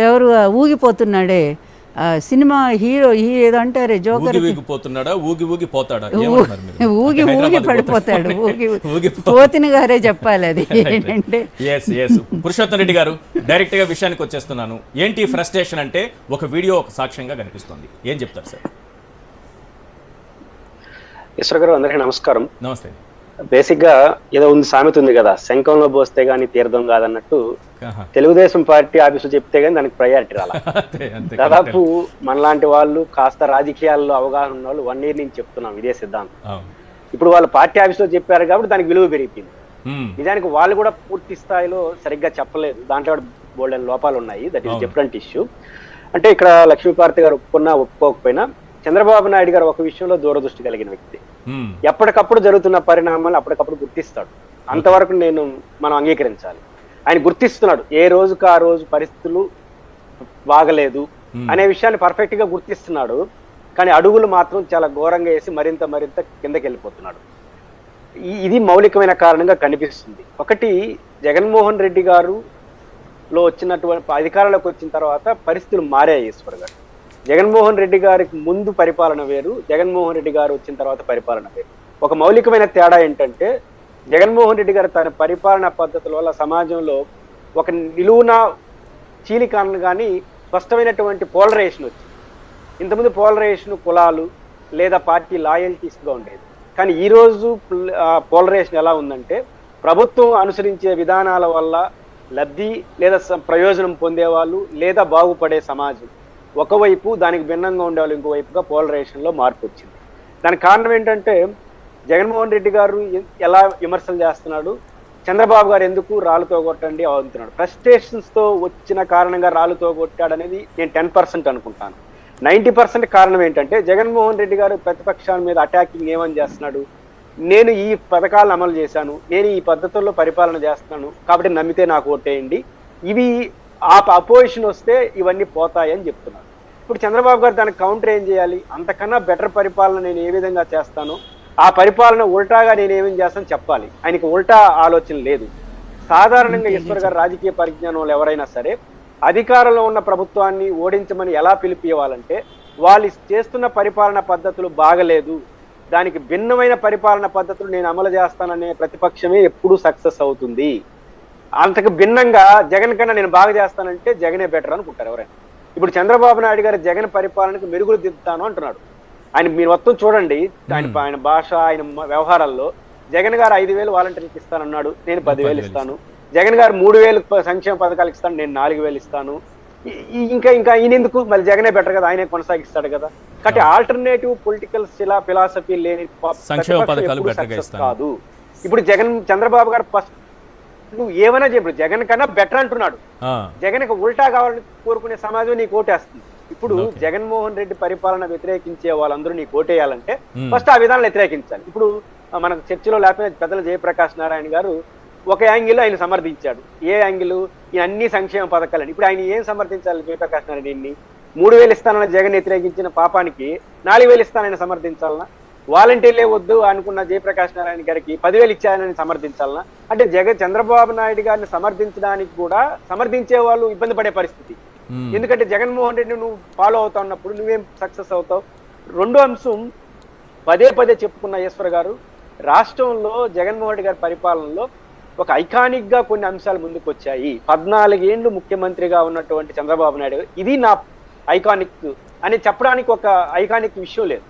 ఎవరు ఊగిపోతున్నాడే సినిమా హీరో, ఏదో అంటారే జోకర్, ఊగి పడిపోతాడు. పోతిని గారే చెప్పాలి అది ఏంటంటే. పురుషోత్తం రెడ్డి గారు, డైరెక్ట్ గా విషయానికి వచ్చేస్తున్నాను. ఏంటి ఫ్రస్ట్రేషన్ అంటే ఒక వీడియో ఒక సాక్ష్యంగా కనిపిస్తుంది, ఏం చెప్తారు సార్? ఈశ్వర్ గారు, అందరికీ నమస్కారం. నమస్తే. బేసిక్ గా ఏదో ఉంది, సామెత ఉంది కదా, శంఖంలో పోస్తే గానీ తీర్థం కాదన్నట్టు, తెలుగుదేశం పార్టీ ఆఫీసు చెప్తే గానీ దానికి ప్రయారిటీ రాలా. దాదాపు మనలాంటి వాళ్ళు కాస్త రాజకీయాల్లో అవగాహన ఉన్న వాళ్ళు 1 year నుంచి చెప్తున్నాం ఇదే సిద్ధాంతం. ఇప్పుడు వాళ్ళు పార్టీ ఆఫీసులో చెప్పారు కాబట్టి దానికి విలువ పెరిగిపోయింది. నిజానికి వాళ్ళు కూడా పూర్తి స్థాయిలో సరిగ్గా చెప్పలేదు, దాంట్లో బోల్డెన్ లోపాలు ఉన్నాయి. That is different issue. అంటే ఇక్కడ లక్ష్మీపార్తి గారు ఒప్పుకున్నా ఒప్పుకోకపోయినా చంద్రబాబు నాయుడు గారు ఒక విషయంలో దూరదృష్టి కలిగిన వ్యక్తి. ఎప్పటికప్పుడు జరుగుతున్న పరిణామాలు అప్పటికప్పుడు గుర్తిస్తాడు. అంతవరకు మనం అంగీకరించాలి. ఆయన గుర్తిస్తున్నాడు, ఏ రోజుకు ఆ రోజు పరిస్థితులు బాగలేదు అనే విషయాన్ని పర్ఫెక్ట్ గా గుర్తిస్తున్నాడు. కానీ అడుగులు మాత్రం చాలా ఘోరంగా వేసి మరింత కిందకి వెళ్ళిపోతున్నాడు. ఇది మౌలికమైన కారణంగా కనిపిస్తుంది. ఒకటి, జగన్మోహన్ రెడ్డి గారు వచ్చినటువంటి అధికారంలోకి వచ్చిన తర్వాత పరిస్థితులు మారాయి. ఈశ్వర్ గారు, జగన్మోహన్ రెడ్డి గారికి ముందు పరిపాలన వేరు, జగన్మోహన్ రెడ్డి గారు వచ్చిన తర్వాత పరిపాలన వేరు. ఒక మౌలికమైన తేడా ఏంటంటే, జగన్మోహన్ రెడ్డి గారు తన పరిపాలనా పద్ధతుల వల్ల సమాజంలో ఒక నిలువున చీలికాలను కానీ స్పష్టమైనటువంటి పోలరైజేషన్ వచ్చింది. ఇంతకుముందు పోలరైజేషన్ కులాలు లేదా పార్టీ లాయల్టీస్గా ఉండేది. కానీ ఈరోజు పోలరైజేషన్ ఎలా ఉందంటే, ప్రభుత్వం అనుసరించే విధానాల వల్ల లబ్ధి లేదా ప్రయోజనం పొందేవాళ్ళు లేదా బాగుపడే సమాజం ఒకవైపు, దానికి భిన్నంగా ఉండేవాళ్ళు ఇంకోవైపుగా పోలరైజేషన్లో మార్పు వచ్చింది. దానికి కారణం ఏంటంటే, జగన్మోహన్ రెడ్డి గారు ఎలా విమర్శలు చేస్తున్నాడు, చంద్రబాబు గారు ఎందుకు రాళ్ళతో కొట్టండి అవుతున్నాడు. ఫ్రస్ట్రేషన్స్తో వచ్చిన కారణంగా రాళ్ళతో కొట్టాడు అనేది నేను 10% అనుకుంటాను. 90% కారణం ఏంటంటే, జగన్మోహన్ రెడ్డి గారు ప్రతిపక్షాల మీద అటాకింగ్ ఏమని చేస్తున్నాడు, నేను ఈ పథకాలను అమలు చేశాను, నేను ఈ పద్ధతుల్లో పరిపాలన చేస్తున్నాను కాబట్టి నమ్మితే నాకు ఓటేయండి, ఇవి అపోజిషన్ వస్తే ఇవన్నీ పోతాయని చెప్తున్నాను. ఇప్పుడు చంద్రబాబు గారు దానికి కౌంటర్ ఏం చేయాలి, అంతకన్నా బెటర్ పరిపాలన నేను ఏ విధంగా చేస్తానో ఆ పరిపాలన ఉల్టాగా నేను ఏమేమి చేస్తానో చెప్పాలి. ఆయనకి ఉల్టా ఆలోచన లేదు. సాధారణంగా ఈశ్వర్ గారు రాజకీయ పరిజ్ఞానంలో ఎవరైనా సరే అధికారంలో ఉన్న ప్రభుత్వాన్ని ఓడించమని ఎలా పిలిపివ్వాలంటే, వాళ్ళు చేస్తున్న పరిపాలన పద్ధతులు బాగలేదు, దానికి భిన్నమైన పరిపాలన పద్ధతులు నేను అమలు చేస్తాననే ప్రతిపక్షమే ఎప్పుడూ సక్సెస్ అవుతుంది. అంతకు భిన్నంగా జగన్ కన్నా నేను బాగా చేస్తానంటే జగనే బెటర్ అనుకుంటారు ఎవరైనా. ఇప్పుడు చంద్రబాబు నాయుడు గారు జగన్ పరిపాలనకు మెరుగులు దిద్దుతాను అంటున్నాడు. ఆయన మీరు మొత్తం చూడండి, ఆయన భాష, ఆయన వ్యవహారాల్లో జగన్ గారు 5,000 వాలంటీర్లకు ఇస్తానన్నాడు, నేను 10,000 ఇస్తాను. జగన్ గారు 3,000 సంక్షేమ పథకాలకు ఇస్తాను, నేను 4,000 ఇస్తాను. ఇంకా ఈయన ఎందుకు, మళ్ళీ జగనే బెటర్ కదా, ఆయనే కొనసాగిస్తాడు కదా. కాబట్టి ఆల్టర్నేటివ్ పొలిటికల్ ఫిలాసఫీ లేని కాదు. ఇప్పుడు చంద్రబాబు గారు ఫస్ట్ నువ్వు ఏమైనా చెప్పు, జగన్ కన్నా బెటర్ అంటున్నాడు. జగన్ ఉల్టా కావాలని కోరుకునే సమాజం నీకు ఓటేస్తుంది. ఇప్పుడు జగన్మోహన్ రెడ్డి పరిపాలన వ్యతిరేకించే వాళ్ళందరూ నీకు ఓటేయాలంటే ఫస్ట్ ఆ విధానాలు వ్యతిరేకించాలి. ఇప్పుడు మనకు చర్చలో లేకపోతే పెద్దల జయప్రకాష్ నారాయణ గారు ఒక యాంగిల్ ఆయన సమర్థించాడు. ఏ యాంగిల్, ఈ అన్ని సంక్షేమ పథకాలని. ఇప్పుడు ఆయన ఏం సమర్థించాలి జయప్రకాష్ నారాయణ? 3,000 ఇస్తానన్న జగన్ వ్యతిరేకించిన పాపానికి 4,000 ఇస్తానని సమర్థించాలనా? వాలంటీర్లే వద్దు అనుకున్న జయప్రకాష్ నారాయణ గారికి 10,000 ఇచ్చారని సమర్థించాలనా? అంటే చంద్రబాబు నాయుడు గారిని సమర్థించడానికి కూడా సమర్థించే వాళ్ళు ఇబ్బంది పడే పరిస్థితి. ఎందుకంటే జగన్మోహన్ రెడ్డి నువ్వు ఫాలో అవుతా ఉన్నప్పుడు నువ్వేం సక్సెస్ అవుతావు? రెండో అంశం పదే చెప్పుకున్న ఈశ్వర్ గారు, రాష్ట్రంలో జగన్మోహన్ రెడ్డి గారి పరిపాలనలో ఒక ఐకానిక్ గా కొన్ని అంశాలు ముందుకు వచ్చాయి. 14 ఏళ్లు ముఖ్యమంత్రిగా ఉన్నటువంటి చంద్రబాబు నాయుడు ఇది నా ఐకానిక్ అని చెప్పడానికి ఒక ఐకానిక్ విషయం లేదు,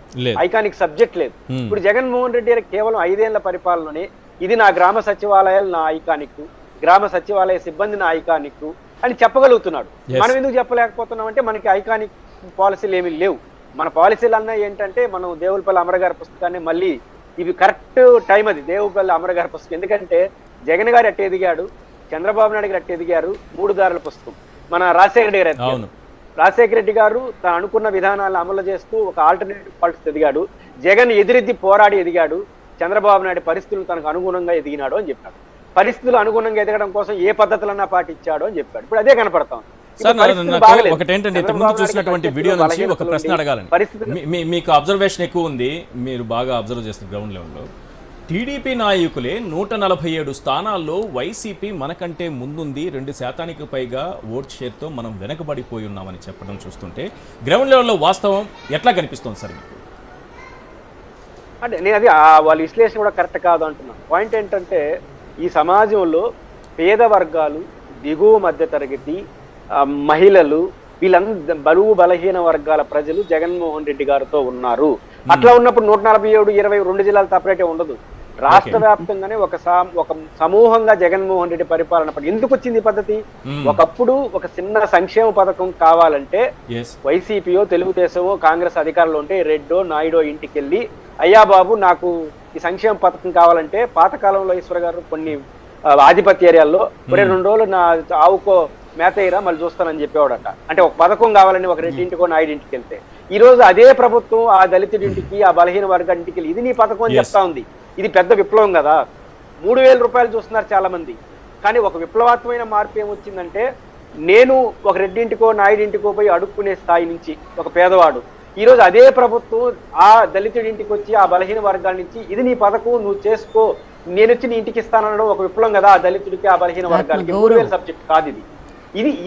ఐకానిక్ సబ్జెక్ట్ లేదు. ఇప్పుడు జగన్మోహన్ రెడ్డి గారు కేవలం 5 ఏళ్ల పరిపాలనలోనే ఇది నా గ్రామ సచివాలయాలు నా ఐకానిక్, గ్రామ సచివాలయ సిబ్బంది నా ఐకానిక్ అని చెప్పగలుగుతున్నాడు. మనం ఎందుకు చెప్పలేకపోతున్నాం అంటే మనకి ఐకానిక్ పాలసీలు ఏమీ లేవు. మన పాలసీలు అన్నా ఏంటంటే మనం దేవులపల్లి అమర గారి పుస్తకాన్ని మళ్ళీ ఇవి కరెక్ట్ టైం అది దేవులపల్లి అమర గారి పుస్తకం. ఎందుకంటే జగన్ గారు ఎట్ట ఎదిగాడు, చంద్రబాబు నాయుడు గారు ఎట్ట ఎదిగారు, 3 దారుల పుస్తకం. మన రాజశేఖర రెడ్డి గారు రాజశేఖర రెడ్డి గారు తను అనుకున్న విధానాలను అమలు చేస్తూ ఒక ఆల్టర్నేటివ్ పాలిటిక్స్ ఎదిగాడు. జగన్ ఎదిరెద్ది పోరాడి ఎదిగాడు. చంద్రబాబు నాయుడు పరిస్థితులు తనకు అనుగుణంగా ఎదిగినాడు అని చెప్పాడు. పరిస్థితులు అనుగుణంగా ఎదగడం కోసం ఏ పద్ధతులన్నా పాటించాడు అని చెప్పాడు. ఇప్పుడు అదే కనపడతాం. ఒకటేంటంటే ఇంతకుముందు చూసినటువంటి వీడియో నుంచి ఒక ప్రశ్న అడగాలండి. మీకు అబ్జర్వేషన్ ఎక్కువ ఉంది, మీరు బాగా అబ్జర్వ్ చేస్తారు గ్రౌండ్ లెవెల్లో. టీడీపీ నాయకులే 147 స్థానాల్లో వైసీపీ మనకంటే ముందుంది, 2% పైగా ఓట్ షేర్తో మనం వెనకబడిపోయి ఉన్నామని చెప్పడం చూస్తుంటే గ్రౌండ్ లెవెల్లో వాస్తవం ఎట్లా కనిపిస్తుంది సార్ మీకు? అంటే నేను అది వాళ్ళ విశ్లేషణ కూడా కరెక్ట్ కాదు అంటున్నాను. పాయింట్ ఏంటంటే ఈ సమాజంలో పేద వర్గాలు, దిగువ మధ్య తరగతి, మహిళలు, వీళ్ళందరూ బరువు బలహీన వర్గాల ప్రజలు జగన్మోహన్ రెడ్డి గారితో ఉన్నారు. అట్లా ఉన్నప్పుడు 147, 22 జిల్లాలు సపరేటే ఉండదు. రాష్ట్ర వ్యాప్తంగానే ఒక సమూహంగా జగన్మోహన్ రెడ్డి పరిపాలన ఎందుకు వచ్చింది ఈ పద్ధతి? ఒకప్పుడు ఒక చిన్న సంక్షేమ పథకం కావాలంటే వైసీపీయో, తెలుగుదేశమో, కాంగ్రెస్ అధికారంలో ఉంటే రెడ్డో నాయుడో ఇంటికి వెళ్ళి, అయ్యా బాబు నాకు ఈ సంక్షేమ పథకం కావాలంటే పాతకాలంలో ఈశ్వర్ గారు కొన్ని ఆధిపత్య ఏరియాల్లో 2 రోజులు నా ఆవుకో మేతయ్యరా మళ్ళీ చూస్తానని చెప్పేవాడట. అంటే ఒక పథకం కావాలని ఒక రెడ్డింటికో నాయుడింటికి వెళ్తే, ఈ రోజు అదే ప్రభుత్వం ఆ దళితుడింటికి, ఆ బలహీన వర్గానికి వెళ్ళి ఇది నీ పథకం అని చెప్తా ఉంది. ఇది పెద్ద విప్లవం కదా. 3000 రూపాయలు చూస్తున్నారు చాలా మంది. కానీ ఒక విప్లవాత్మకమైన మార్పు ఏమొచ్చిందంటే, నేను ఒక రెడ్డింటికో నాయుడింటికో పోయి అడుక్కునే స్థాయి నుంచి ఒక పేదవాడు ఈ రోజు అదే ప్రభుత్వం ఆ దళితుడింటికి వచ్చి ఆ బలహీన వర్గాల నుంచి ఇది నీ పథకం నువ్వు చేసుకో, నేను వచ్చి నీ ఇంటికి ఇస్తానడం ఒక విప్లవం కదా. ఆ దళితుడికి, ఆ బలహీన వర్గాలకి 3000 సబ్జెక్ట్ కాదు ఇది.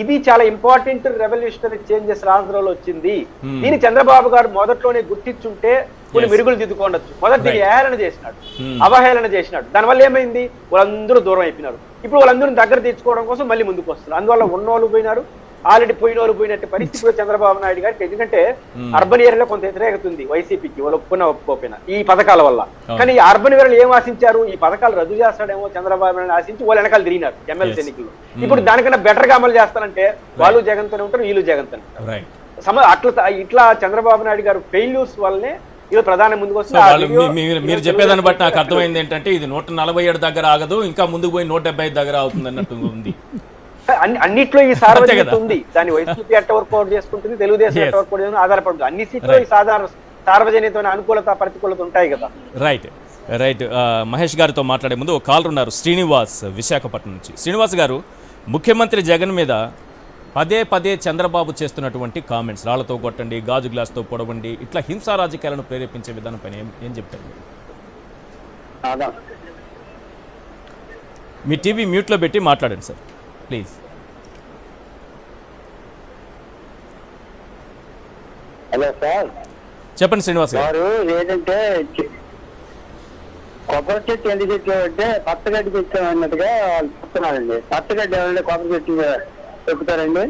ఇది చాలా ఇంపార్టెంట్ రెవల్యూషనరీ చేంజెస్ ఆంధ్రలో వచ్చింది. దీన్ని చంద్రబాబు గారు మొదట్లోనే గుర్తించుంటే కొన్ని మెరుగులు దిద్దుకోండొచ్చు. మొదటి ఏళన చేసినాడు, అవహేళన చేసినాడు. దానివల్ల ఏమైంది? వాళ్ళందరూ దూరం అయిపోయినారు. ఇప్పుడు వాళ్ళందరూ దగ్గర తెచ్చుకోవడం కోసం మళ్ళీ ముందుకు వస్తున్నారు. అందువల్ల ఉన్నోళ్ళు పోయినారు, ఆల్రెడీ పోయినోళ్ళు పోయినట్టు పరిస్థితి చంద్రబాబు నాయుడు గారికి. ఎందుకంటే అర్బన్ ఏరియాలో కొంత వ్యతిరేకత ఉంది వైసీపీకి, వాళ్ళు ఒప్పుకోకపోయినా ఈ పథకాల వల్ల. కానీ ఈ అర్బన్ ఏరియాలో ఏం ఆశించారు? ఈ పథకాలు రద్దు చేస్తాడేమో చంద్రబాబు నాయుడు ఆశించి వాళ్ళు వెనకాల తిరిగినారు ఎమ్మెల్సీ ఎన్నికల్లో. ఇప్పుడు దానికన్నా బెటర్ గా అమలు చేస్తానంటే వాళ్ళు జగన్తోనే ఉంటారు, వీళ్ళు జగన్తోనే ఉంటారు. ఇట్లా చంద్రబాబు నాయుడు గారు ఫెయిల్యూర్స్ వల్లనే ఇది ప్రధాని ముందుకు వస్తుంది. మీరు చెప్పేదాన్ని బట్టి నాకు అర్థమైంది ఏంటంటే ఇది 147 దగ్గర ఆగదు, ఇంకా ముందుకు పోయి 175 దగ్గర అవుతుంది అన్నట్టు ఉంది. అన్నిట్లో ఈ సార్వజనికత ఉంది. దాన్ని వైసీపీ ఎట్ట వర్కౌట్ చేసుకుంటుంది, తెలుగుదేశం ఎట్ట వర్కౌట్ చేసుకుంటుంది ఆధారపడుతుంది. అన్ని సీట్లో ఈ సార్వజనికమైన అనుకూలత ప్రతికూలత ఉంటాయి కదా. రైట్. మహేష్ గారితో మాట్లాడే ముందు ఒక కాలర్ ఉన్నారు, శ్రీనివాస్, విశాఖపట్నం నుంచి. శ్రీనివాస్ గారు, ముఖ్యమంత్రి జగన్ మీద పదే చంద్రబాబు చేస్తున్నటువంటి కామెంట్స్, రాళ్లతో కొట్టండి, గాజు గ్లాస్తో పొడవండి, ఇట్లా హింసా రాజకీయాలను ప్రేరేపించే విధానం పైన ఏం చెప్తారు? మీ టీవీ మ్యూట్లో పెట్టి మాట్లాడండి సార్ ప్లీజ్. హలో సార్, చెప్పండి శ్రీనివాస్ గారు. ఏంటంటే కొబ్బరి చెట్టు ఎందుకు తెచ్చామంటే పచ్చగడ్డి తెచ్చామన్నట్టుగా వాళ్ళు చెప్తున్నారండి. పచ్చగడ్డి ఏమంటే కొబ్బరి చెట్టు చెప్తారండి.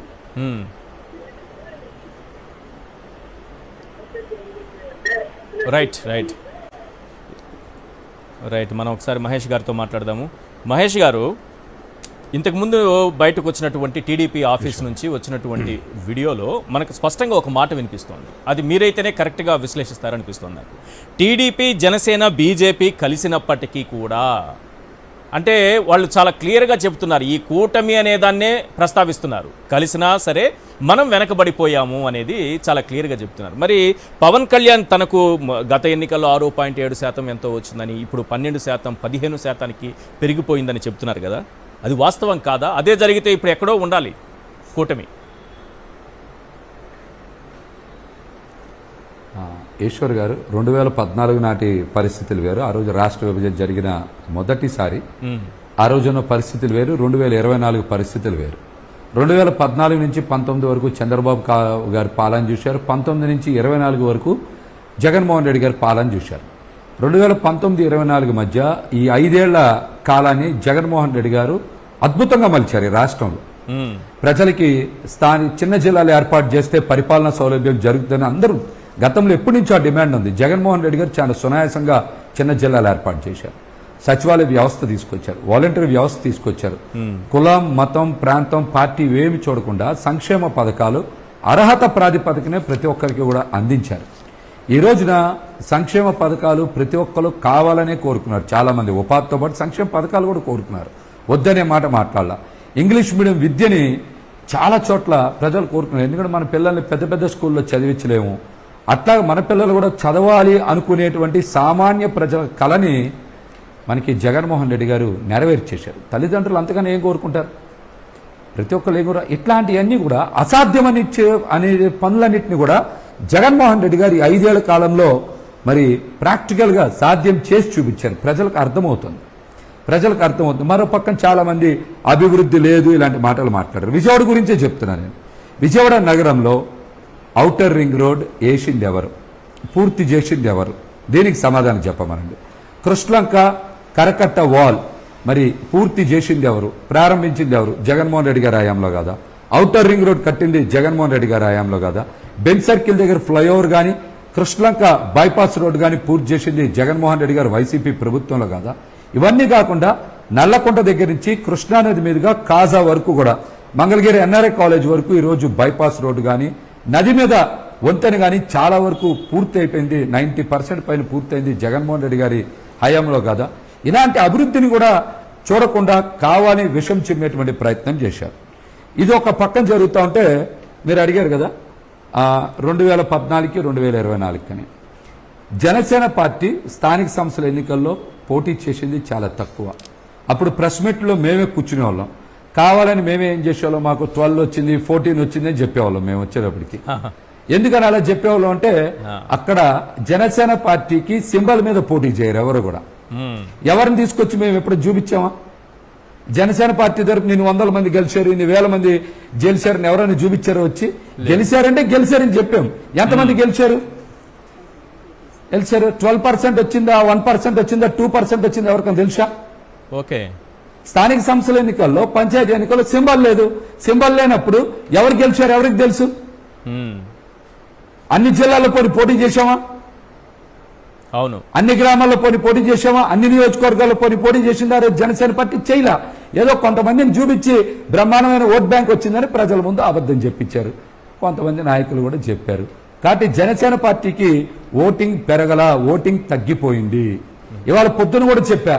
రైట్ మనం ఒకసారి మహేష్ గారితో మాట్లాడదాము. మహేష్ గారు, ఇంతకుముందు బయటకు వచ్చినటువంటి టీడీపీ ఆఫీస్ నుంచి వచ్చినటువంటి వీడియోలో మనకు స్పష్టంగా ఒక మాట వినిపిస్తోంది. అది మీరైతేనే కరెక్ట్గా విశ్లేషిస్తారనిపిస్తుంది నాకు. టీడీపీ, జనసేన, బీజేపీ కలిసినప్పటికీ కూడా, అంటే వాళ్ళు చాలా క్లియర్గా చెబుతున్నారు, ఈ కూటమి అనేదాన్నే ప్రస్తావిస్తున్నారు. కలిసినా సరే మనం వెనకబడిపోయాము అనేది చాలా క్లియర్గా చెప్తున్నారు. మరి పవన్ కళ్యాణ్ తనకు గత ఎన్నికల్లో 6.7% ఎంతో వచ్చిందని, ఇప్పుడు 12%, 15%కి పెరిగిపోయిందని చెప్తున్నారు కదా, అది వాస్తవం కాదా? అదే జరిగితే ఇప్పుడు ఎక్కడో ఉండాలి కూటమి. ఈశ్వర్ గారు, 2014 నాటి పరిస్థితులు వేరు, ఆ రోజు రాష్ట్ర విభజన జరిగిన మొదటిసారి ఆ రోజున్న పరిస్థితులు వేరు, 2024 పరిస్థితులు వేరు. 2014 నుంచి 19 వరకు చంద్రబాబు గారి పాలన చూశారు, 19 నుంచి 24 వరకు జగన్మోహన్ రెడ్డి గారి పాలన చూశారు. 2019-24 మధ్య ఈ 5 ఏళ్ల కాలాన్ని జగన్మోహన్ రెడ్డి గారు అద్భుతంగా మలిచారు. ఈ రాష్ట్రంలో ప్రజలకి చిన్న జిల్లాలు ఏర్పాటు చేస్తే పరిపాలనా సౌలభ్యం జరుగుతుందని అందరూ గతంలో ఎప్పటి నుంచో ఆ డిమాండ్ ఉంది. జగన్మోహన్ రెడ్డి గారు చాలా సునాయాసంగా చిన్న జిల్లాలు ఏర్పాటు చేశారు. సచివాలయ వ్యవస్థ తీసుకొచ్చారు, వాలంటరీ వ్యవస్థ తీసుకొచ్చారు. కులం, మతం, ప్రాంతం, పార్టీ ఏమి చూడకుండా సంక్షేమ పథకాలు అర్హత ప్రాతిపదికనే ప్రతి ఒక్కరికి కూడా అందించారు. ఈ రోజున సంక్షేమ పథకాలు ప్రతి ఒక్కరు కావాలనే కోరుకున్నారు. చాలామంది ఉపాధితో పాటు సంక్షేమ పథకాలు కూడా కోరుకున్నారు, వద్దనే మాట మాట్లాడాల. ఇంగ్లీష్ మీడియం విద్యని చాలా చోట్ల ప్రజలు కోరుకున్నారు. ఎందుకంటే మన పిల్లల్ని పెద్ద పెద్ద స్కూల్లో చదివించలేము. అట్లా మన పిల్లలు కూడా చదవాలి అనుకునేటువంటి సామాన్య ప్రజల కళని మనకి జగన్మోహన్ రెడ్డి గారు నెరవేర్చేశారు. తల్లిదండ్రులు అంతగానే ఏం కోరుకుంటారు? ప్రతి ఒక్కరు ఏం కూడా ఇట్లాంటివన్నీ కూడా అసాధ్యమని అనే పనులన్నింటినీ కూడా జగన్మోహన్ రెడ్డి గారు 5 ఏళ్ల కాలంలో మరి ప్రాక్టికల్గా సాధ్యం చేసి చూపించారు. ప్రజలకు అర్థమవుతుంది. మరో పక్కన చాలా మంది అభివృద్ధి లేదు ఇలాంటి మాటలు మాట్లాడారు. విజయవాడ గురించే చెప్తున్నాను నేను. విజయవాడ నగరంలో ఔటర్ రింగ్ రోడ్ వేసింది ఎవరు? పూర్తి చేసింది ఎవరు? దీనికి సమాధానం చెప్పమనండి. కృష్ణలంక కరకట్ట వాల్ మరి పూర్తి చేసింది ఎవరు? ప్రారంభించింది ఎవరు? జగన్మోహన్ రెడ్డి గారి హయాంలో కాదా? ఔటర్ రింగ్ రోడ్ కట్టింది జగన్మోహన్ రెడ్డి గారి హయాంలో కాదా? బెంచ్ సర్కిల్ దగ్గర ఫ్లైఓవర్ కానీ కృష్ణలంక బైపాస్ రోడ్ కానీ పూర్తి చేసింది జగన్మోహన్ రెడ్డి గారు వైసీపీ ప్రభుత్వంలో కాదా? ఇవన్నీ కాకుండా నల్లకొండ దగ్గర నుంచి కృష్ణానది మీదుగా కాజా వరకు కూడా మంగళగిరి ఎన్ఆర్ఐ కాలేజ్ వరకు ఈరోజు బైపాస్ రోడ్డు కానీ నది మీద వంతెన కానీ చాలా వరకు పూర్తి అయిపోయింది. 90% పైన పూర్తయింది జగన్మోహన్ రెడ్డి గారి హయాంలో కాదా? ఇలాంటి అభివృద్ధిని కూడా చూడకుండా కావాలని విషం చిమ్మేటువంటి ప్రయత్నం చేశారు. ఇది ఒక పక్కన జరుగుతూ ఉంటే మీరు అడిగారు కదా 2014కి 2024 జనసేన పార్టీ స్థానిక సంస్థల ఎన్నికల్లో పోటీ చేసింది చాలా తక్కువ. అప్పుడు ప్రెస్ మీట్లో మేమే కూర్చునే వాళ్ళం. కావాలని మేమే ఏం చేసేవాళ్ళం, మాకు 12 వచ్చింది 14 వచ్చింది అని చెప్పేవాళ్ళం మేము వచ్చేటప్పటికి. ఎందుకని అలా చెప్పేవాళ్ళం అంటే అక్కడ జనసేన పార్టీకి సింబల్ మీద పోటీ చేయరు ఎవరు కూడా. ఎవరిని తీసుకొచ్చి మేము ఎప్పుడు చూపించామా? జనసేన పార్టీ తరపు నేను 100 మంది గెలిచారు, ఇన్ని 1000 మంది గెలిచారని ఎవరైనా చూపించారో? వచ్చి గెలిచారంటే గెలిచారని చెప్పాం. ఎంతమంది గెలిచారు? 12% వచ్చిందా, 1% వచ్చిందా, 2% వచ్చిందా ఎవరికైనా తెలుసా? ఓకే. స్థానిక సంస్థల ఎన్నికల్లో పంచాయతీ ఎన్నికల్లో సింబల్ లేదు. సింబల్ లేనప్పుడు ఎవరు గెలిచారు ఎవరికి తెలుసు? అన్ని జిల్లాల్లో పోటీ చేశామా? అవును. అన్ని గ్రామాల్లో పోటీ చేశామా? అన్ని నియోజకవర్గాల్లో పోటీ చేసిందా? జనసేన పార్టీ చేయలా. ఏదో కొంతమందిని చూపించి బ్రహ్మాండమైన ఓట్ బ్యాంక్ వచ్చిందని ప్రజల ముందు అబద్ధం చెప్పించారు. కొంతమంది నాయకులు కూడా చెప్పారు. కాబట్టి జనసేన పార్టీకి ఓటింగ్ పెరగల, ఓటింగ్ తగ్గిపోయింది. ఇవాళ పొద్దున కూడా చెప్పా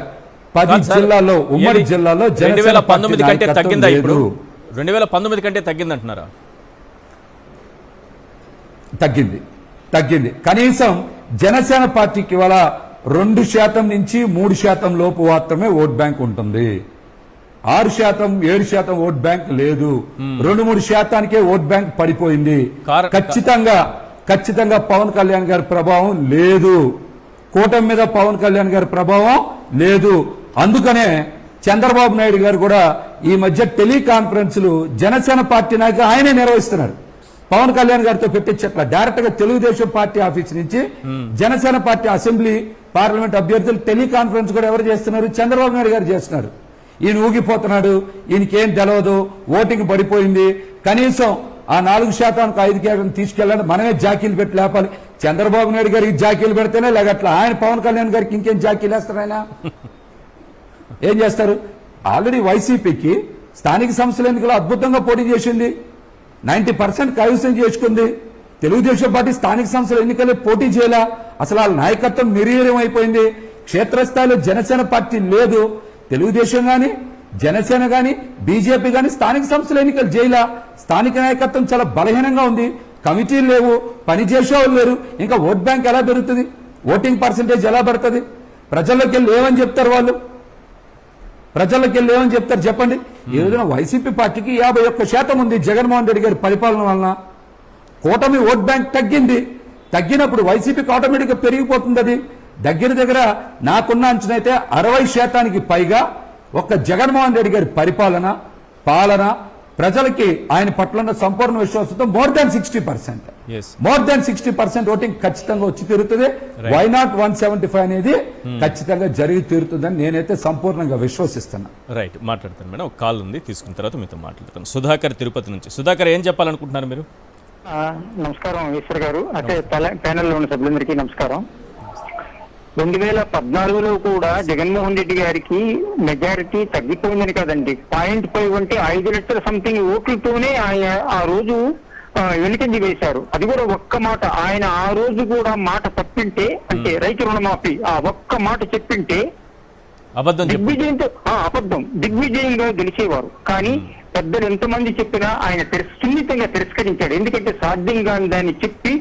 10 జిల్లాల్లో ఉమ్మడి జిల్లాలో 2019 కంటే తగ్గిందా? ఇప్పుడు 2019 కంటే తగ్గిందంటున్నారా? తగ్గింది. కనీసం జనసేన పార్టీకి ఇవాళ 2% నుంచి 3% లోపు మాత్రమే ఓట్ బ్యాంక్ ఉంటుంది. 6%, 7% ఓట్ బ్యాంక్ లేదు. 2-3% ఓట్ బ్యాంక్ పడిపోయింది. ఖచ్చితంగా పవన్ కళ్యాణ్ గారి ప్రభావం లేదు. కూటమి మీద పవన్ కళ్యాణ్ గారి ప్రభావం లేదు. అందుకనే చంద్రబాబు నాయుడు గారు కూడా ఈ మధ్య టెలికాన్ఫరెన్స్లు జనసేన పార్టీ నాయకులు ఆయనే నిర్వహిస్తున్నారు. పవన్ కళ్యాణ్ గారితో పెట్టించట్ల డైరెక్ట్ గా తెలుగుదేశం పార్టీ ఆఫీస్ నుంచి జనసేన పార్టీ అసెంబ్లీ పార్లమెంట్ అభ్యర్థులు టెలికాన్ఫరెన్స్ కూడా ఎవరు చేస్తున్నారు? చంద్రబాబు నాయుడు గారు చేస్తున్నారు. ఈయన ఊగిపోతున్నాడు, ఈయనకేం తెలవదు, ఓటింగ్ పడిపోయింది, కనీసం ఆ 4% 5% తీసుకెళ్ళాలని మనమే జాకీలు పెట్టి లేపాలి. చంద్రబాబు నాయుడు గారికి జాకీలు పెడితేనే లేగట్లా, ఆయన పవన్ కళ్యాణ్ గారికి ఇంకేం జాకీలు వేస్తారు? ఆయన ఏం చేస్తారు? ఆల్రెడీ వైసీపీకి స్థానిక సంస్థల ఎన్నికలు అద్భుతంగా పోటీ చేసింది, 90% కైవసం చేసుకుంది. తెలుగుదేశం పార్టీ స్థానిక సంస్థల ఎన్నికల్లో పోటీ చేయాలా? అసలు వాళ్ళ నాయకత్వం నిర్వీర్యం అయిపోయింది. క్షేత్రస్థాయిలో జనసేన పార్టీ లేదు. తెలుగుదేశం గాని జనసేన గాని బీజేపీ గాని స్థానిక సంస్థల ఎన్నికలు చేయలా. స్థానిక నాయకత్వం చాలా బలహీనంగా ఉంది. కమిటీలు లేవు, పనిచేసేవాళ్ళు లేరు. ఇంకా ఓట్ బ్యాంక్ ఎలా పెరుగుతుంది? ఓటింగ్ పర్సంటేజ్ ఎలా పడుతుంది? ప్రజల్లోకి వెళ్ళి ఏమని చెప్తారు వాళ్ళు? చెప్పండి. ఈ రోజున వైసీపీ పార్టీకి 51% ఉంది జగన్మోహన్ రెడ్డి గారి పరిపాలన వలన. కూటమి ఓట్ బ్యాంక్ తగ్గినప్పుడు వైసీపీకి ఆటోమేటిక్గా పెరిగిపోతుంది. అది దగ్గర నాకున్న అంచనా అయితే 60% పైగా ఒక్క జగన్మోహన్ రెడ్డి గారి పాలన ప్రజలకి ఆయన పట్ల ఉన్న సంపూర్ణ విశ్వాసంతో మోర్ దాన్ 60% ఓటింగ్ ఖచ్చితంగా వచ్చి తీరుతుంది. వై నాట్ 175 అనేది ఖచ్చితంగా జరిగి తీరుతుందని నేనైతే సంపూర్ణంగా విశ్వసిస్తున్నా. రైట్, మాట్లాడతాను మేడం. ఒక కాల్ ఉంది, తీసుకున్న తర్వాత మీతో మాట్లాడతాను. సుధాకర్ తిరుపతి నుంచి. సుధాకర్, ఏం చెప్పాలనుకుంటున్నారు మీరు? నమస్కారం ఈశ్వర్ గారు, అంటే ప్యానెల్లో ఉన్న సభ్యులందరికీ నమస్కారం. 2014లో కూడా జగన్మోహన్ రెడ్డి గారికి మెజారిటీ తగ్గిపోయిందని కదండి. 0.5 అంటే 5 లక్షల సంథింగ్ ఓట్లతోనే ఆ రోజు వెనుకంజ వేశారు. అది కూడా ఒక్క మాట ఆయన ఆ రోజు కూడా మాట తప్పింటే, అంటే రైతు రుణమాఫీ ఆ ఒక్క మాట చెప్పింటే అబద్ధం చెప్పు. దిగ్విజయంతో అబద్ధం దిగ్విజయంగా గెలిచేవారు. కానీ పెద్దలు ఎంతమంది చెప్పినా ఆయన సున్నితంగా తిరస్కరించాడు. ఎందుకంటే సాధ్యంగా దాన్ని చెప్పి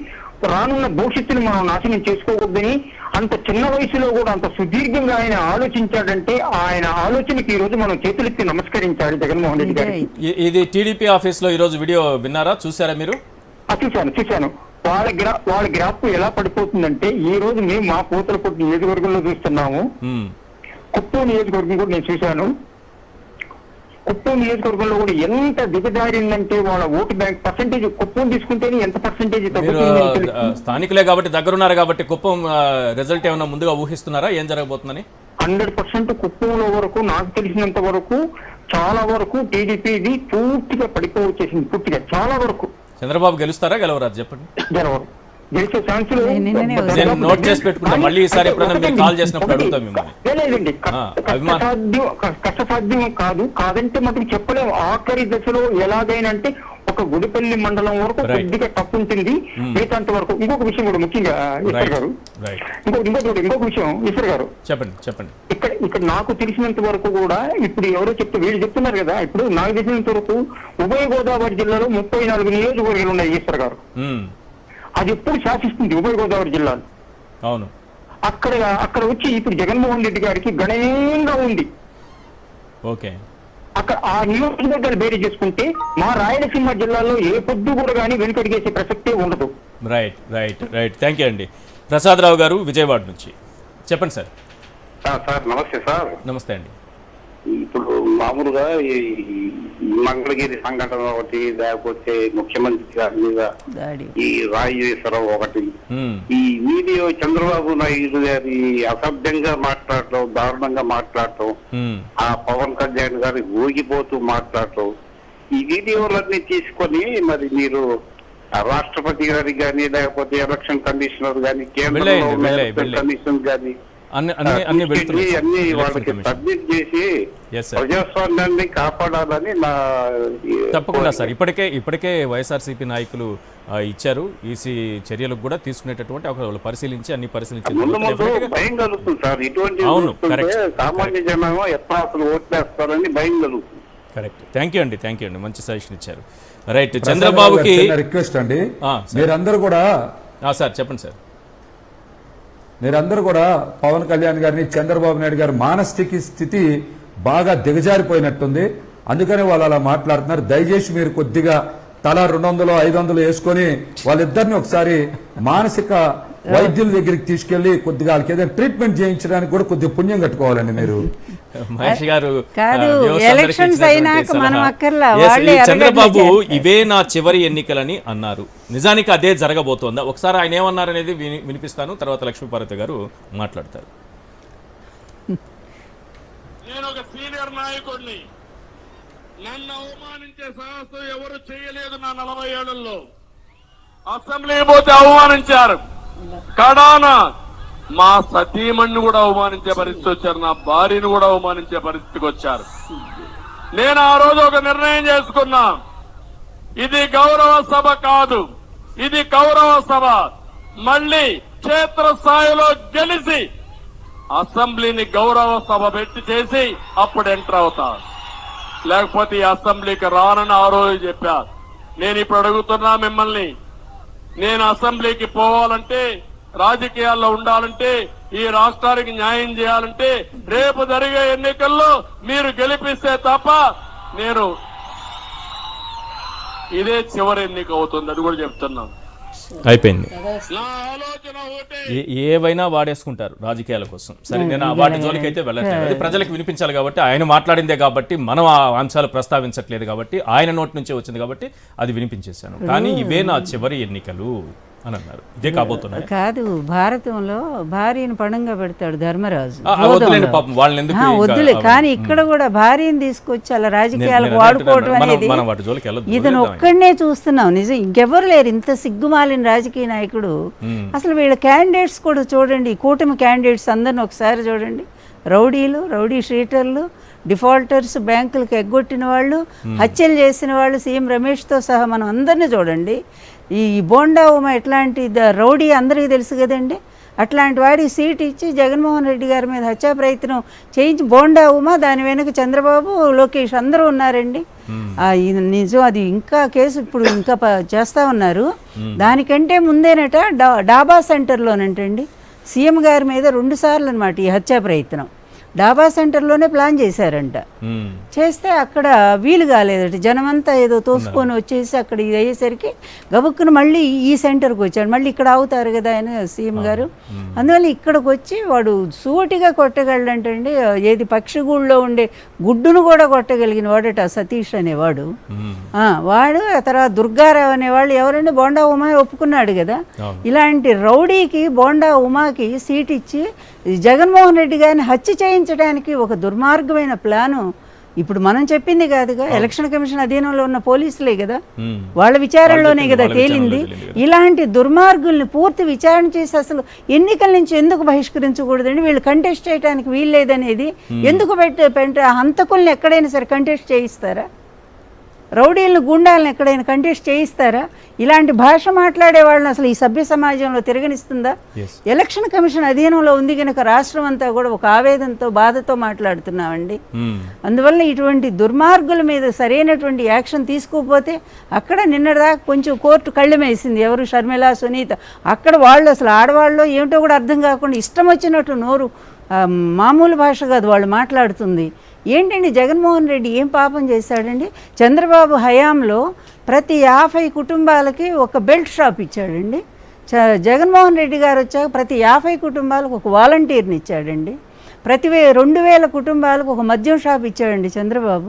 రానున్న భవిష్యత్తును మనం నాశనం చేసుకోవద్దని అంత చిన్న వయసులో కూడా అంత సుదీర్ఘంగా ఆయన ఆలోచించాడంటే ఆయన ఆలోచనకి ఈ రోజు మనం చేతులెత్తి నమస్కరించాలి జగన్మోహన్ రెడ్డి గారికి. ఇది టీడీపీ ఆఫీస్ లో ఈ రోజు వీడియో విన్నారా, చూసారా మీరు? చూశాను. వాళ్ళ గ్రాఫ్ ఎలా పడిపోతుందంటే ఈ రోజు మేము మా పూతలపట్టు నియోజకవర్గంలో చూస్తున్నాము. కుప్పం నియోజకవర్గం కూడా నేను చూశాను. కుప్పం నియోజకవర్గంలో కూడా ఎంత దిగజారిందంటే వాళ్ళ ఓటు బ్యాంక్ పర్సెంటేజ్ కుప్పం తీసుకుంటేనే ఎంత పర్సెంటేజ్ తగ్గుతుంది. స్థానికులే కాబట్టి దగ్గరున్నారు కాబట్టి కుప్పం రిజల్ట్ ఏమైనా ముందుగా ఊహిస్తున్నారా ఏం జరగబోతుందని? 100% కుప్పంలో వరకు నాకు తెలిసినంత వరకు చాలా వరకు టీడీపీది పూర్తిగా పడిపోవచ్చేసింది. పూర్తిగా చాలా వరకు. చంద్రబాబు గెలుస్తారా గెలవరా చెప్పండి? గెలవరు. గెలిచే ఛాన్స్ నేను నోట్ చేసి పెట్టుకుంటా, మళ్ళీ ఈసారి ఎప్పుడైనా మీరు కాల్ చేసినప్పుడు అడుగుతాం మిమ్మల్ని. లేదండి, కష్టసాధ్యం కాదంటే మటుకు చెప్పలేము. ఆఖరి దశలో ఎలాగైనా అంటే ఒక గుడిపల్లి మండలం వరకు కొద్దిగా తప్పు ఉంటుంది, మిగతాంత వరకు. ఇంకొక విషయం కూడా ముఖ్యంగా ఈశ్వర్ గారు, ఇంకొక విషయం ఈశ్వర్ గారు చెప్పండి. ఇక్కడ నాకు తెలిసినంత వరకు కూడా ఇప్పుడు ఎవరో వీళ్ళు చెప్తున్నారు కదా, ఇప్పుడు నాకు తెలిసినంత వరకు ఉభయ గోదావరి జిల్లాలో 34 నియోజకవర్గాలు ఉన్నాయి ఈశ్వర్ గారు. అది ఎప్పుడు శాసిస్తుంది ఉభయ గోదావరి జిల్లాలో. అవును. అక్కడ వచ్చి ఇప్పుడు జగన్మోహన్ రెడ్డి గారికి గణనీయంగా ఉంది. ఓకే. అక్కడ ఆ నియోజకవర్గాలు వేరే చేసుకుంటే మా రాయలసీమ జిల్లాలో ఏ పొద్దు కూడా కానీ వెనుకడిగేసే ప్రసక్తే ఉండదు. రైట్. థ్యాంక్ యూ అండి. ప్రసాదరావు గారు విజయవాడ నుంచి చెప్పండి సార్. సార్ నమస్తే సార్. నమస్తే అండి. ఇప్పుడు మామూలుగా ఈ మంగళగిరి సంఘటన ఒకటి, లేకపోతే ముఖ్యమంత్రి గారి మీద ఈ రాజేశ్వరం ఒకటి, ఈ వీడియో చంద్రబాబు నాయుడు గారి అసభ్యంగా మాట్లాడటం, దారుణంగా మాట్లాడటం, ఆ పవన్ కళ్యాణ్ గారి ఊగిపోతూ మాట్లాడటం, ఈ వీడియోలన్నీ తీసుకొని మరి మీరు రాష్ట్రపతి గారికి కానీ, లేకపోతే ఎలక్షన్ కమిషనర్ కానీ, కేంద్ర కమిషన్ కానీ అన్ని వాళ్ళకి సబ్మిట్ చేసి ప్రజాస్వామ్యాన్ని కాపాడాలని నా. తప్పకుండా సార్. ఇప్పటికే వైఎస్ఆర్సీపీ నాయకులు ఇచ్చారు. ఈసీ చర్యలకు కూడా తీసుకునేటటువంటి వాళ్ళు పరిశీలించి అన్ని పరిశీలించి భయం కలుగుతుంది సార్. ఇటువంటి సామాన్య జనం ఎట్లా అసలు ఓట్లేస్తారని భయం కలుగుతుంది. కరెక్ట్. థ్యాంక్ యూ అండి. మంచి సజెషన్ ఇచ్చారు. రైట్. చంద్రబాబుకి రిక్వెస్ట్ అండి, మీరందరూ కూడా సార్ చెప్పండి సార్. మీరందరూ కూడా పవన్ కళ్యాణ్ గారిని, చంద్రబాబు నాయుడు గారి మానసిక స్థితి బాగా దిగజారిపోయినట్టుంది, అందుకని వాళ్ళు అలా మాట్లాడుతున్నారు. దయచేసి మీరు కొద్దిగా తల 200 500 వేసుకొని వాళ్ళిద్దరిని ఒకసారి మానసిక వైద్యుల దగ్గరికి తీసుకెళ్లి కొద్దిగా వాళ్ళకి ఏదైనా ట్రీట్మెంట్ చేయించడానికి కూడా కొద్దిగా పుణ్యం కట్టుకోవాలండి మీరు. మహేష్ గారు చంద్రబాబు ఇవే నా చివరి ఎన్నికలని అన్నారు. నిజానికి అదే జరగబోతోందా? ఒకసారి ఆయన ఏమన్నారనేది వినిపిస్తాను, తర్వాత లక్ష్మీపార్వతి గారు మాట్లాడతారు. నేను ఒక సీనియర్ నాయకుడిని, నన్ను అవమానించే సాహసం ఎవరు చేయలేదు నా 40 ఏళ్లలో. అసెంబ్లీ పోతే అవమానించారు, కడాన మా సతీమణ్ణి కూడా అవమానించే పరిస్థితి వచ్చారు, నా భార్యను కూడా అవమానించే పరిస్థితికి వచ్చారు. నేను ఆ రోజు ఒక నిర్ణయం చేసుకున్నా, ఇది గౌరవ సభ కాదు, ఇది కౌరవ సభ. మళ్ళీ క్షేత్రస్థాయిలో గెలిచి అసెంబ్లీని గౌరవ సభ పెట్టి చేసి అప్పుడు ఎంటర్ అవుతా, లేకపోతే ఈ అసెంబ్లీకి రానని ఆ రోజు చెప్పా. నేను ఇప్పుడు అడుగుతున్నా మిమ్మల్ని, నేను అసెంబ్లీకి పోవాలంటే, రాజకీయాల్లో ఉండాలంటే, ఈ రాష్ట్రానికి న్యాయం చేయాలంటే రేపు జరిగే ఎన్నికల్లో మీరు గెలిపిస్తే తప్ప నేను ఇదే చివరి ఎన్నిక అవుతుంది, అది కూడా చెప్తున్నాను. అయిపోయింది. నా ఆలోచన ఒకటే, ఏవైనా వాడేసుకుంటారు రాజకీయాల కోసం. సరే, నేను వాటి జోలికి అయితే వెళ్ళట్లేదు. అది ప్రజలకు వినిపించాలి కాబట్టి, ఆయన మాట్లాడిందే కాబట్టి, మనం ఆ అంశాలు ప్రస్తావించట్లేదు కాబట్టి, ఆయన నోటి నుంచే వచ్చింది కాబట్టి అది వినిపించేశాను. కానీ ఇవే నా చివరి ఎన్నికలు అని అన్నారు. ఇదే కాబోతున్నాయి. కాదు, భారతంలో భార్యను పణంగా పెడతాడు ధర్మరాజు. వద్దులే, కానీ ఇక్కడ కూడా భార్యను తీసుకొచ్చి అలా రాజకీయాలకు వాడుకోవడం అనేది ఇతను ఒక్కడనే చూస్తున్నాం. నిజం, ఇంకెవరు లేరు ఇంత సిగ్గుమాలిన రాజకీయ నాయకుడు. అసలు వీళ్ళ క్యాండిడేట్స్ కూడా చూడండి, కూటమి క్యాండిడేట్స్ అందరిని ఒకసారి చూడండి. రౌడీలు, రౌడీ షీటర్లు, డిఫాల్టర్స్, బ్యాంకులకు ఎగ్గొట్టిన వాళ్ళు, హత్యలు చేసిన వాళ్ళు, సీఎం రమేష్తో సహా మనం అందరినీ చూడండి. ఈ బోండా ఉమ ఎట్లాంటి రౌడీ అందరికీ తెలుసు కదండి. అట్లాంటి వాడికి సీట్ ఇచ్చి జగన్మోహన్ రెడ్డి గారి మీద హత్యా ప్రయత్నం చేయించి బోండా ఉమా, దాని వెనుక చంద్రబాబు, లోకేష్ అందరూ ఉన్నారండి. ఇది నిజం. అది ఇంకా కేసు ఇప్పుడు ఇంకా చేస్తూ ఉన్నారు. దానికంటే ముందేనట డాబా సెంటర్లోనంటండి సీఎం గారి మీద 2 సార్లు అనమాట ఈ హత్యా ప్రయత్నం. డాబా సెంటర్లోనే ప్లాన్ చేశారంట. చేస్తే అక్కడ వీలు కాలేదట. జనమంతా ఏదో తోసుకొని వచ్చేసి అక్కడ ఇది అయ్యేసరికి గబుక్కును మళ్ళీ ఈ సెంటర్కి వచ్చాడు. మళ్ళీ ఇక్కడ అవుతారు కదా ఆయన సీఎం గారు. అందువల్ల ఇక్కడికి వచ్చి వాడు సూటిగా కొట్టగలంటండి. ఏది పక్షిగూళ్ళలో ఉండే గుడ్డును కూడా కొట్టగలిగిన వాడట సతీష్ అనేవాడు. వాడు తర్వాత దుర్గారావు అనేవాళ్ళు ఎవరంటే బోండా ఉమా ఒప్పుకున్నాడు కదా. ఇలాంటి రౌడీకి బోండా ఉమాకి సీట్ ఇచ్చి జగన్మోహన్ రెడ్డి గారిని హత్య చేయించడానికి ఒక దుర్మార్గమైన ప్లాను. ఇప్పుడు మనం చెప్పింది కాదుగా, ఎలక్షన్ కమిషన్ అధీనంలో ఉన్న పోలీసులే కదా, వాళ్ళ విచారణలోనే కదా తేలింది. ఇలాంటి దుర్మార్గుల్ని పూర్తి విచారణ చేసి అసలు ఎన్నికల నుంచి ఎందుకు బహిష్కరించకూడదండి? వీళ్ళు కంటెస్ట్ చేయడానికి వీల్లేదనేది ఎందుకు హంతకుల్ని ఎక్కడైనా సరే కంటెస్ట్ చేయిస్తారా? రౌడీలను, గుండాలను ఎక్కడైనా కంటెస్ట్ చేయిస్తారా? ఇలాంటి భాష మాట్లాడే వాళ్ళని అసలు ఈ సభ్య సమాజంలో తిరగనిస్తుందా? ఎలక్షన్ కమిషన్ అధీనంలో ఉంది కనుక రాష్ట్రం అంతా కూడా ఒక ఆవేదనతో, బాధతో మాట్లాడుతున్నామండి. అందువల్ల ఇటువంటి దుర్మార్గుల మీద సరైనటువంటి యాక్షన్ తీసుకోకపోతే అక్కడ నిన్నటిదాకా కొంచెం కోర్టు కళ్ళెమేసింది. ఎవరు? షర్మిల, సునీత. అక్కడ వాళ్ళు అసలు ఆడవాళ్ళు ఏమిటో కూడా అర్థం కాకుండా ఇష్టం వచ్చినట్టు నోరు, మామూలు భాష కాదు వాళ్ళు మాట్లాడుతుంది. ఏంటండి జగన్మోహన్ రెడ్డి ఏం పాపం చేశాడండి? చంద్రబాబు హయాంలో ప్రతి 50 కుటుంబాలకి ఒక బెల్ట్ షాప్ ఇచ్చాడండి. జగన్మోహన్ రెడ్డి గారు వచ్చాక ప్రతి 50 కుటుంబాలకు ఒక వాలంటీర్ని ఇచ్చాడండి. ప్రతి 2000 కుటుంబాలకు ఒక మద్యం షాప్ ఇచ్చాడండి చంద్రబాబు.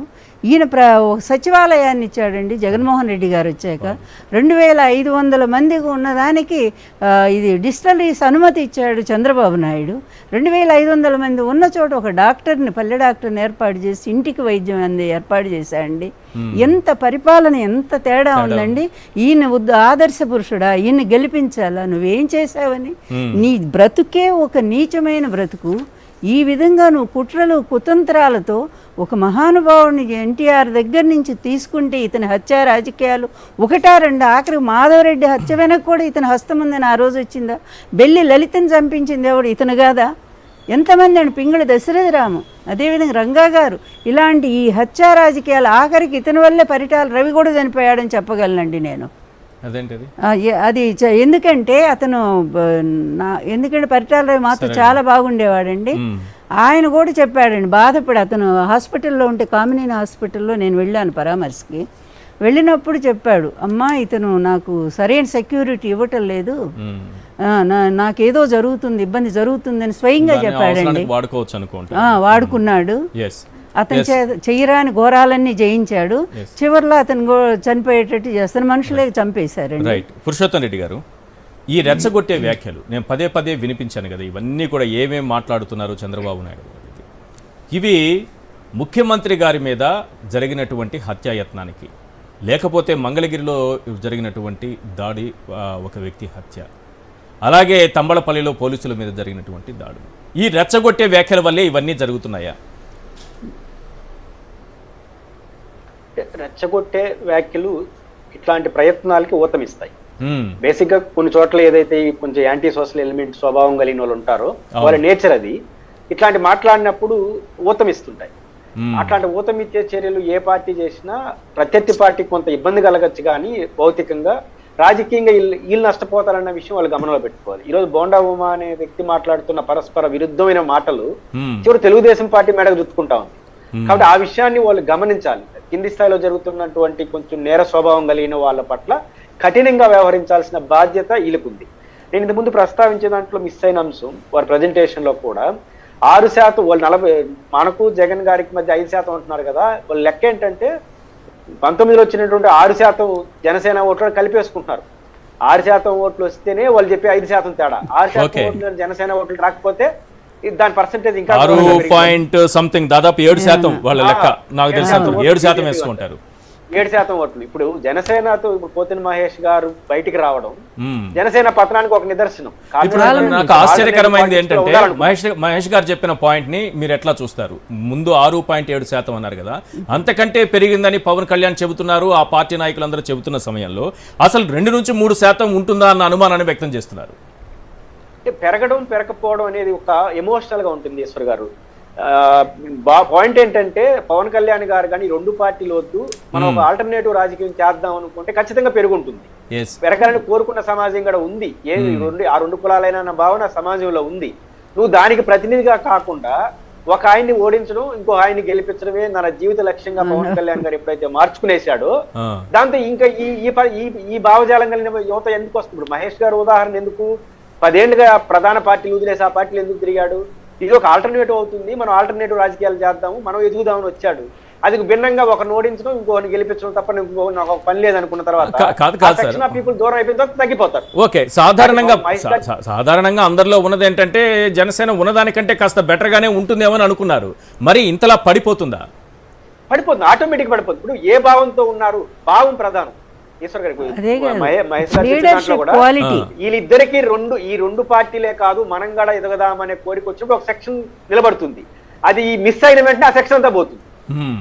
ఈయన ఒక సచివాలయాన్ని ఇచ్చాడండి జగన్మోహన్ రెడ్డి గారు వచ్చాక. 2500 మందికి ఉన్నదానికి ఇది డిస్టిలరీస్ అనుమతి ఇచ్చాడు చంద్రబాబు నాయుడు. 2500 మంది ఉన్న చోట ఒక డాక్టర్ని, పల్లె డాక్టర్ని ఏర్పాటు చేసి ఇంటికి వైద్యం అంది ఏర్పాటు చేశాడండి. ఎంత పరిపాలన, ఎంత తేడా ఉందండి. ఈయన ఆదర్శ పురుషుడా? ఈయన గెలిపించాలా? నువ్వేం చేశావని? నీ బ్రతుకే ఒక నీచమైన బ్రతుకు. ఈ విధంగా నువ్వు కుట్రలు, కుతంత్రాలతో ఒక మహానుభావుని ఎన్టీఆర్ దగ్గర నుంచి తీసుకుంటే ఇతని హత్య రాజకీయాలు 1-2, ఆఖరి మాధవరెడ్డి హత్య వెనక కూడా ఇతని హస్తం ఉందని ఆ రోజు వచ్చిందా? బెల్లి లలితను చంపించింది ఎవడు? ఇతను కాదా? ఎంతమంది అండి? పింగళి దశరథరాము, అదేవిధంగా రంగా గారు. ఇలాంటి ఈ హత్య రాజకీయాలు ఆఖరికి ఇతని వల్లే పరిటాల రవి కూడా చనిపోయాడని చెప్పగలనండి నేను. అది ఎందుకంటే అతను ఎందుకంటే పరిటాల రవి మాతో చాలా బాగుండేవాడండి. ఆయన కూడా చెప్పాడండి బాధపడి. అతను హాస్పిటల్లో ఉంటే, కామినేని హాస్పిటల్లో నేను వెళ్ళాను పరామర్శకి. వెళ్ళినప్పుడు చెప్పాడు, అమ్మా ఇతను నాకు సరైన సెక్యూరిటీ ఇవ్వటం లేదు, నాకేదో జరుగుతుంది, ఇబ్బంది జరుగుతుందని స్వయంగా చెప్పాడండి. వాడుకున్నాడు. అతను చెయ్యరాని ఘోరాలన్నీ జయించాడు. చివరిలో అతను చనిపోయేటట్టు చేస్తాను. మనుషులే చంపేశారండి. రైట్. పురుషోత్తం రెడ్డి గారు, ఈ రెచ్చగొట్టే వ్యాఖ్యలు నేను పదే వినిపించాను కదా, ఇవన్నీ కూడా ఏమేమి మాట్లాడుతున్నారు చంద్రబాబు నాయుడు గారు, ఇవి ముఖ్యమంత్రి గారి మీద జరిగినటువంటి హత్యాయత్నానికి, లేకపోతే మంగళగిరిలో జరిగినటువంటి దాడి, ఒక వ్యక్తి హత్య, అలాగే తంబళపల్లిలో పోలీసుల మీద జరిగినటువంటి దాడులు, ఈ రెచ్చగొట్టే వ్యాఖ్యల వల్లే ఇవన్నీ జరుగుతున్నాయా? రెచ్చగొట్టే వ్యాఖ్యలు ఇట్లాంటి ప్రయత్నాలకి ఊతమిస్తాయి. బేసిక్ గా కొన్ని చోట్ల ఏదైతే కొంచెం యాంటీ సోషల్ ఎలిమెంట్ స్వభావం కలిగిన వాళ్ళు ఉంటారో వాళ్ళ నేచర్ అది, ఇట్లాంటి మాట్లాడినప్పుడు ఊతమిస్తుంటాయి. అట్లాంటి ఊతమిచ్చే చర్యలు ఏ పార్టీ చేసినా ప్రత్యర్థి పార్టీకి కొంత ఇబ్బంది కలగచ్చు, కానీ భౌతికంగా, రాజకీయంగా వీళ్ళు నష్టపోతారన్న విషయం వాళ్ళు గమనంలో పెట్టుకోవాలి. ఈరోజు బోండా ఉమా అనే వ్యక్తి మాట్లాడుతున్న పరస్పర విరుద్ధమైన మాటలు చివరి తెలుగుదేశం పార్టీ మేడకు చుట్టుకుంటా ఉంది. కాబట్టి ఆ విషయాన్ని వాళ్ళు గమనించాలి. కింది స్థాయిలో జరుగుతున్నటువంటి కొంచెం నేర స్వభావం కలిగిన వాళ్ళ పట్ల కఠినంగా వ్యవహరించాల్సిన బాధ్యత వీళ్ళకుంది. నేను ఇంతకుముందు ప్రస్తావించే దాంట్లో మిస్ అయిన అంశం, వారి ప్రజెంటేషన్ లో కూడా 6% వాళ్ళు 40, మనకు జగన్ గారికి మధ్య 5% అంటున్నారు కదా. వాళ్ళ లెక్క ఏంటంటే 19లో వచ్చినటువంటి 6% జనసేన ఓట్లు కలిపేసుకుంటున్నారు. 6% ఓట్లు వస్తేనే వాళ్ళు చెప్పి 5% తేడా. 6% ఓట్లు జనసేన ఓట్లు రాకపోతే దాని పర్సెంటేజ్ ఇంకా 6 పాయింట్ సంథింగ్, దాదాపు 7% వాళ్ళ లెక్క. నాకు తెలిసినంత 7% వేసుకుంటారు. 7% ఓట్లు. ఇప్పుడు జనసేనతో ఇప్పుడు పోతిన మహేష్ గారు బయటికి రావడం మ్మ్. జనసేన పతనానికి ఒక నిదర్శనం. ఇప్పుడు నాకు ఆశ్చర్యకరమైంది ఏంటంటే మహేష్ గారు చెప్పిన పాయింట్ ని మీరు ఎట్లా చూస్తారు? ముందు 6.7% అన్నారు కదా, అంతకంటే పెరిగిందని పవన్ కళ్యాణ్ చెబుతున్నారు, ఆ పార్టీ నాయకులందరూ చెబుతున్న సమయంలో అసలు 2 నుంచి 3% ఉంటుందా అన్న అనుమానాన్ని వ్యక్తం చేస్తున్నారు. అంటే పెరగడం పెరగకపోవడం అనేది ఒక ఎమోషనల్ గా ఉంటుంది ఈశ్వర్ గారు. పాయింట్ ఏంటంటే పవన్ కళ్యాణ్ గారు కానీ 2 పార్టీలు వద్దు, మనం ఒక ఆల్టర్నేటివ్ రాజకీయం చేద్దాం అనుకుంటే ఖచ్చితంగా పెరుగుంటుంది. పెరగాలని కోరుకున్న సమాజం కూడా ఉంది. ఆ 2 కులాలైన అన్న భావన సమాజంలో ఉంది. నువ్వు దానికి ప్రతినిధిగా కాకుండా ఒక ఆయన్ని ఓడించడం, ఇంకో ఆయన్ని గెలిపించడమే నా జీవిత లక్ష్యంగా పవన్ కళ్యాణ్ గారు ఎప్పుడైతే మార్చుకునేశాడో, దాంతో ఇంకా ఈ భావజాలం కలిగిన యువత ఎందుకు వస్తుంది? ఇప్పుడు మహేష్ గారు ఉదాహరణ ఎందుకు 10 ఏళ్లుగా ప్రధాన పార్టీలు వదిలేసి ఆ పార్టీలు ఎందుకు తిరిగాడు? ఇది ఒక ఆల్టర్నేటివ్ అవుతుంది, మనం ఆల్టర్నేటివ్ రాజకీయాలు చేద్దాము, మనం ఎదుగుదామని వచ్చాడు. అది భిన్నంగా ఒకరిని ఓడించడం, ఇంకోని గెలిపించడం తప్ప నాకు పని లేదనుకున్న తర్వాత పీపుల్ దూరం అయిపోయిన తర్వాత తగ్గిపోతారు. ఓకే, సాధారణంగా అందరిలో ఉన్నది ఏంటంటే జనసేన ఉన్నదానికంటే కాస్త బెటర్ గానే ఉంటుందేమో అని అనుకున్నారు. మరి ఇంతలా పడిపోతుందా? పడిపోతుంది, ఆటోమేటిక్ పడిపోతుంది. ఇప్పుడు ఏ భావంతో ఉన్నారు? భావం ప్రధానం. ఈశ్వర్ గారికి వీళ్ళిద్దరికి ఈ 2 పార్టీలే కాదు, మనం కూడా ఎదగదామనే కోరిక వచ్చినప్పుడు ఒక సెక్షన్ నిలబడుతుంది. అది మిస్ అయిన వెంటనే ఆ సెక్షన్ అంతా పోతుంది.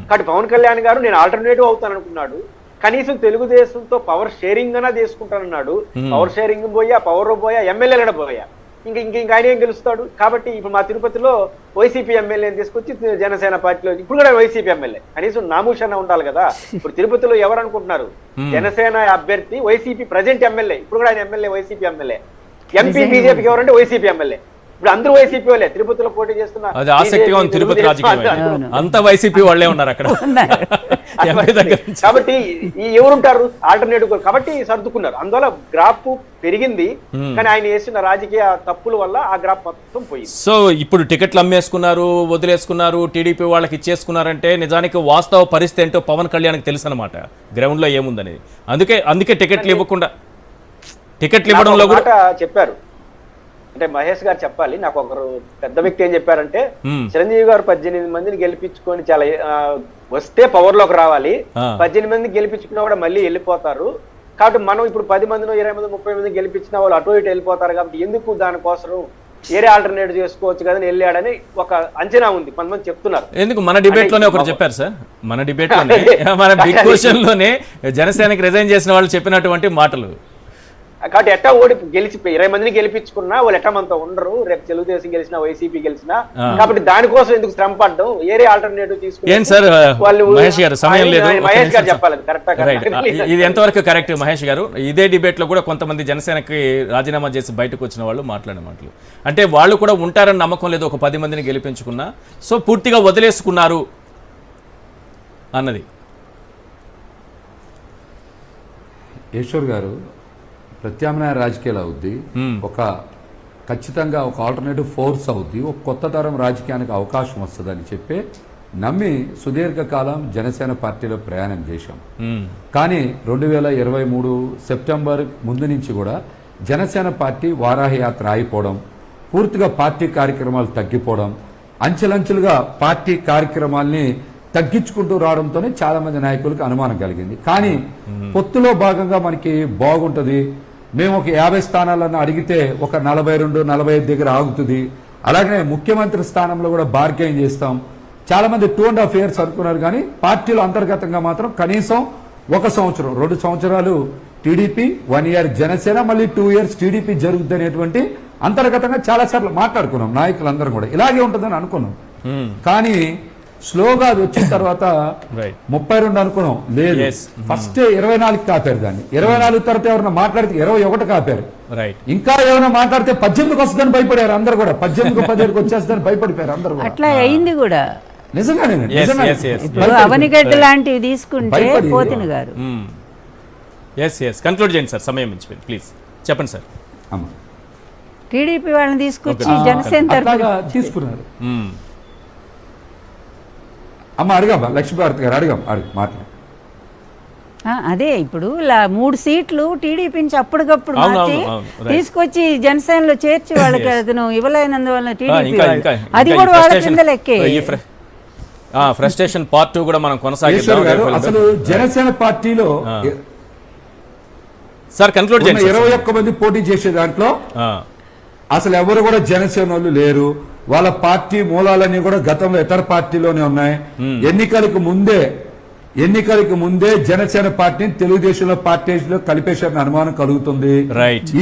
కాబట్టి పవన్ కళ్యాణ్ గారు నేను ఆల్టర్నేటివ్ అవుతాను అనుకున్నాడు, కనీసం తెలుగుదేశంతో పవర్ షేరింగ్ అన్నా తీసుకుంటానన్నాడు. పవర్ షేరింగ్ పోయా, పవర్ పోయా, ఎమ్మెల్యేలు కూడా పోయా, ఇంకా ఆయన ఏం గెలుస్తాడు? కాబట్టి ఇప్పుడు మా తిరుపతిలో వైసీపీ ఎమ్మెల్యేని తీసుకొచ్చి జనసేన పార్టీలో ఇప్పుడు కూడా వైసీపీ ఎమ్మెల్యే, కనీసం నామూషణ ఉండాలి కదా. ఇప్పుడు తిరుపతిలో ఎవరు అనుకుంటున్నారు? జనసేన అభ్యర్థి వైసీపీ ప్రజెంట్ ఎమ్మెల్యే, ఇప్పుడు కూడా ఆయన ఎమ్మెల్యే, వైసీపీ ఎమ్మెల్యే. ఎంపీ బీజేపీకి ఎవరంటే వైసీపీ ఎమ్మెల్యే. ఇప్పుడు అందరూ వైసీపీ వాళ్ళే తిరుపతిలో పోటీ చేస్తున్న. అది ఆసక్తిగా ఉంది, తిరుపతి రాజకీయం అంతా వైసీపీ వాళ్ళే ఉన్నారు అక్కడ. కాబట్టి ఎవరుంటారు ఆల్టర్నేటివ్? కాబట్టి సర్దుకున్నారు. అందువల్ల గ్రాఫ్ పెరిగింది, కానీ ఆయన చేసిన రాజకీయ తప్పుల వల్ల ఆ గ్రాఫ్ మొత్తం పోయింది. సో ఇప్పుడు టికెట్లు అమ్మేసుకున్నారు, వదిలేసుకున్నారు, టీడీపీ వాళ్ళకి ఇచ్చేసుకున్నారంటే నిజానికి వాస్తవ పరిస్థితి ఏంటో పవన్ కళ్యాణ్కి తెలుసు అనమాట, గ్రౌండ్ లో ఏముందనేది. అందుకే టికెట్లు ఇవ్వకుండా, టికెట్లు ఇవ్వడంలో కూడా చెప్పారు. అంటే మహేష్ గారు చెప్పాలి, నాకు ఒకరు పెద్ద వ్యక్తి ఏం చెప్పారంటే, చిరంజీవి గారు 18 మందిని గెలిపించుకొని చాలా వస్తే పవర్ లోకి రావాలి, 18 మందిని గెలిపించుకున్నా కూడా మళ్ళీ వెళ్ళిపోతారు. కాబట్టి మనం ఇప్పుడు 10 మందినో 20 మంది 30 మంది గెలిపించినా వాళ్ళు అటు ఇటు వెళ్ళిపోతారు. కాబట్టి ఎందుకు దానికోసం వేరే ఆల్టర్నేటివ్ చేసుకోవచ్చు కదా వెళ్ళాడని ఒక అంచనా ఉంది, కొంతమంది చెప్తున్నారు. ఎందుకు మన డిబేట్ లోనే ఒకరు చెప్పారు సార్, మన డిబేట్ లోనే మన బిగ్ క్వశ్చన్ లోనే జనసేనకి రిజైన్ చేసిన వాళ్ళు చెప్పినటువంటి మాటలు. కాబట్టి ఎట్టా గెలిచి 20 మందిని గెలిపించుకున్నా వాళ్ళు ఎట్టా మనతో ఉండరు, రేపు తెలుగుదేశం గెలిచినా వైసీపీ గెలిచినా. కాబట్టి దానికోసం ఎందుకు శ్రమ పడ్డం, వేరే ఆల్టర్నేటివ్ తీసుకుని వాళ్ళు మహేష్ గారు చెప్పాలి ఇది ఎంతవరకు కరెక్ట్. మహేష్ గారు ఇదే డిబేట్ లో కూడా కొంతమంది జనసేనకి రాజీనామా చేసి బయటకు వచ్చిన వాళ్ళు మాట్లాడే మాటలు అంటే వాళ్ళు కూడా ఉంటారని నమ్మకం లేదు, ఒక 10 మందిని గెలిపించుకున్నా, సో పూర్తిగా వదిలేసుకున్నారు అన్నది. ఈశ్వర్ గారు ప్రత్యామ్నాయ రాజకీయాలు అవుద్ది, ఖచ్చితంగా ఒక ఆల్టర్నేటివ్ ఫోర్స్ అవుద్ది, ఒక కొత్త తరం రాజకీయానికి అవకాశం వస్తుందని చెప్పి నమ్మి సుదీర్ఘకాలం జనసేన పార్టీలో ప్రయాణం చేశాం. కానీ 2023 సెప్టెంబర్ ముందు నుంచి కూడా జనసేన పార్టీ వారాహి యాత్ర ఆగిపోవడం, పూర్తిగా పార్టీ కార్యక్రమాలు తగ్గిపోవడం, అంచెలంచెలుగా పార్టీ కార్యక్రమాల్ని తగ్గించుకుంటూ రావడంతోనే చాలా మంది నాయకులకు అనుమానం కలిగింది. కానీ పొత్తులో భాగంగా మనకి బాగుంటది, మేము ఒక 50 స్థానాలను అడిగితే ఒక 42-45 దగ్గర ఆగుతుంది, అలాగే ముఖ్యమంత్రి స్థానంలో కూడా బార్గెయిన్ చేస్తాం. చాలా మంది 2.5 years అనుకున్నారు, కానీ పార్టీలో అంతర్గతంగా మాత్రం కనీసం 1 సంవత్సరం 2 సంవత్సరాలు టీడీపీ, 1 year జనసేన, మళ్ళీ 2 years టీడీపీ జరుగుతుంది అనేటువంటి అంతర్గతంగా చాలా సార్లు మాట్లాడుకున్నాం. నాయకులందరూ కూడా ఇలాగే ఉంటుందని అనుకున్నాం. కానీ స్లోగా అది వచ్చిన తర్వాత 32 అనుకున్నాం, లేదు ఫస్ట్ 24 కాపారు, దాన్ని 24 తర్వాత ఎవరైనా మాట్లాడితే 21 కాపారు, ఇంకా ఏమైనా మాట్లాడితే 18కి వస్తుందని భయపడారు అందరు కూడా, 18కి 17కి వచ్చేస్తుందని భయపడిపోయారు అందరు కూడా. అట్లా అయింది కూడా నిజంగానే. అవనిగడ్డ లాంటివి తీసుకుంటే పోతిన గారు. కన్క్లూడ్ చేయండి సార్, సమయం ఇచ్చిపోయింది, ప్లీజ్ చెప్పండి సార్. టీడీపీ వాళ్ళని తీసుకొచ్చి జనసేన తీసుకున్నారు. అమ్మ అడిగాం, లక్ష్మీభారతి గారు అడిగాం, మాట్లాడు. అదే ఇప్పుడు 3 సీట్లు టీడీపీ నుంచి అప్పటికప్పుడు మార్చి తీసుకొచ్చి జనసేనలో చేర్చి వాళ్ళకి అతను ఇవ్వలేనందువల్ల టీడీపీ అది కూడా వాళ్ళ కింద లెక్కే. ఫ్రస్ట్రేషన్ పార్ట్ 2 కూడా మనం కొనసాగిద్దాం ఈశ్వర్ గారు, రేపు అసలు జనసేన పార్టీలో సార్ కన్క్లూడ్ ఉన్న చేయండి 21 మంది పోటీ చేసే దాంట్లో అసలు ఎవరు కూడా జనసేన వాళ్ళు లేరు. వాళ్ళ పార్టీ మూలాలన్నీ కూడా గతంలో ఇతర పార్టీలోనే ఉన్నాయి. ఎన్నికలకు ముందే జనసేన పార్టీని తెలుగుదేశంలో పార్టీలో కలిపేశారని అనుమానం కలుగుతుంది.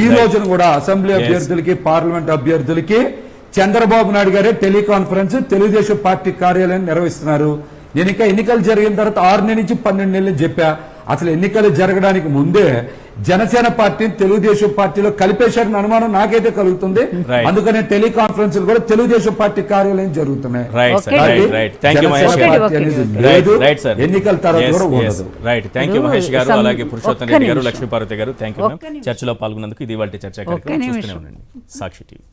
ఈ రోజున కూడా అసెంబ్లీ అభ్యర్థులకి, పార్లమెంట్ అభ్యర్థులకి చంద్రబాబు నాయుడు గారే టెలికాన్ఫరెన్స్ తెలుగుదేశం పార్టీ కార్యాలయం నిర్వహిస్తున్నారు. నేను ఇంకా ఎన్నికలు జరిగిన తర్వాత 6 నెలల నుంచి 12 నెలలు చెప్పా. అసలు ఎన్నికలు జరగడానికి ముందే జనసేన పార్టీని తెలుగుదేశం పార్టీలో కలిపేశారని అనుమానం నాకైతే కలుగుతుంది. అందుకనే టెలికాన్ఫరెన్స్ కూడా తెలుగుదేశం పార్టీ కార్యాలయం జరుగుతున్నాయి. ఎన్నికల తర్వాత కూడా ఉండదు. రైట్, థ్యాంక్ యూ మహేష్ గారు, అలాగే పురుషోత్తం రెడ్డి గారు, లక్ష్మీపార్వతి గారు, థ్యాంక్ యూ. చర్చలో పాల్గొన్నందుకు ఇది వాళ్ళ చర్చ కార్యక్రమం. చూస్తూనే ఉండండి సాక్షి టీవీ.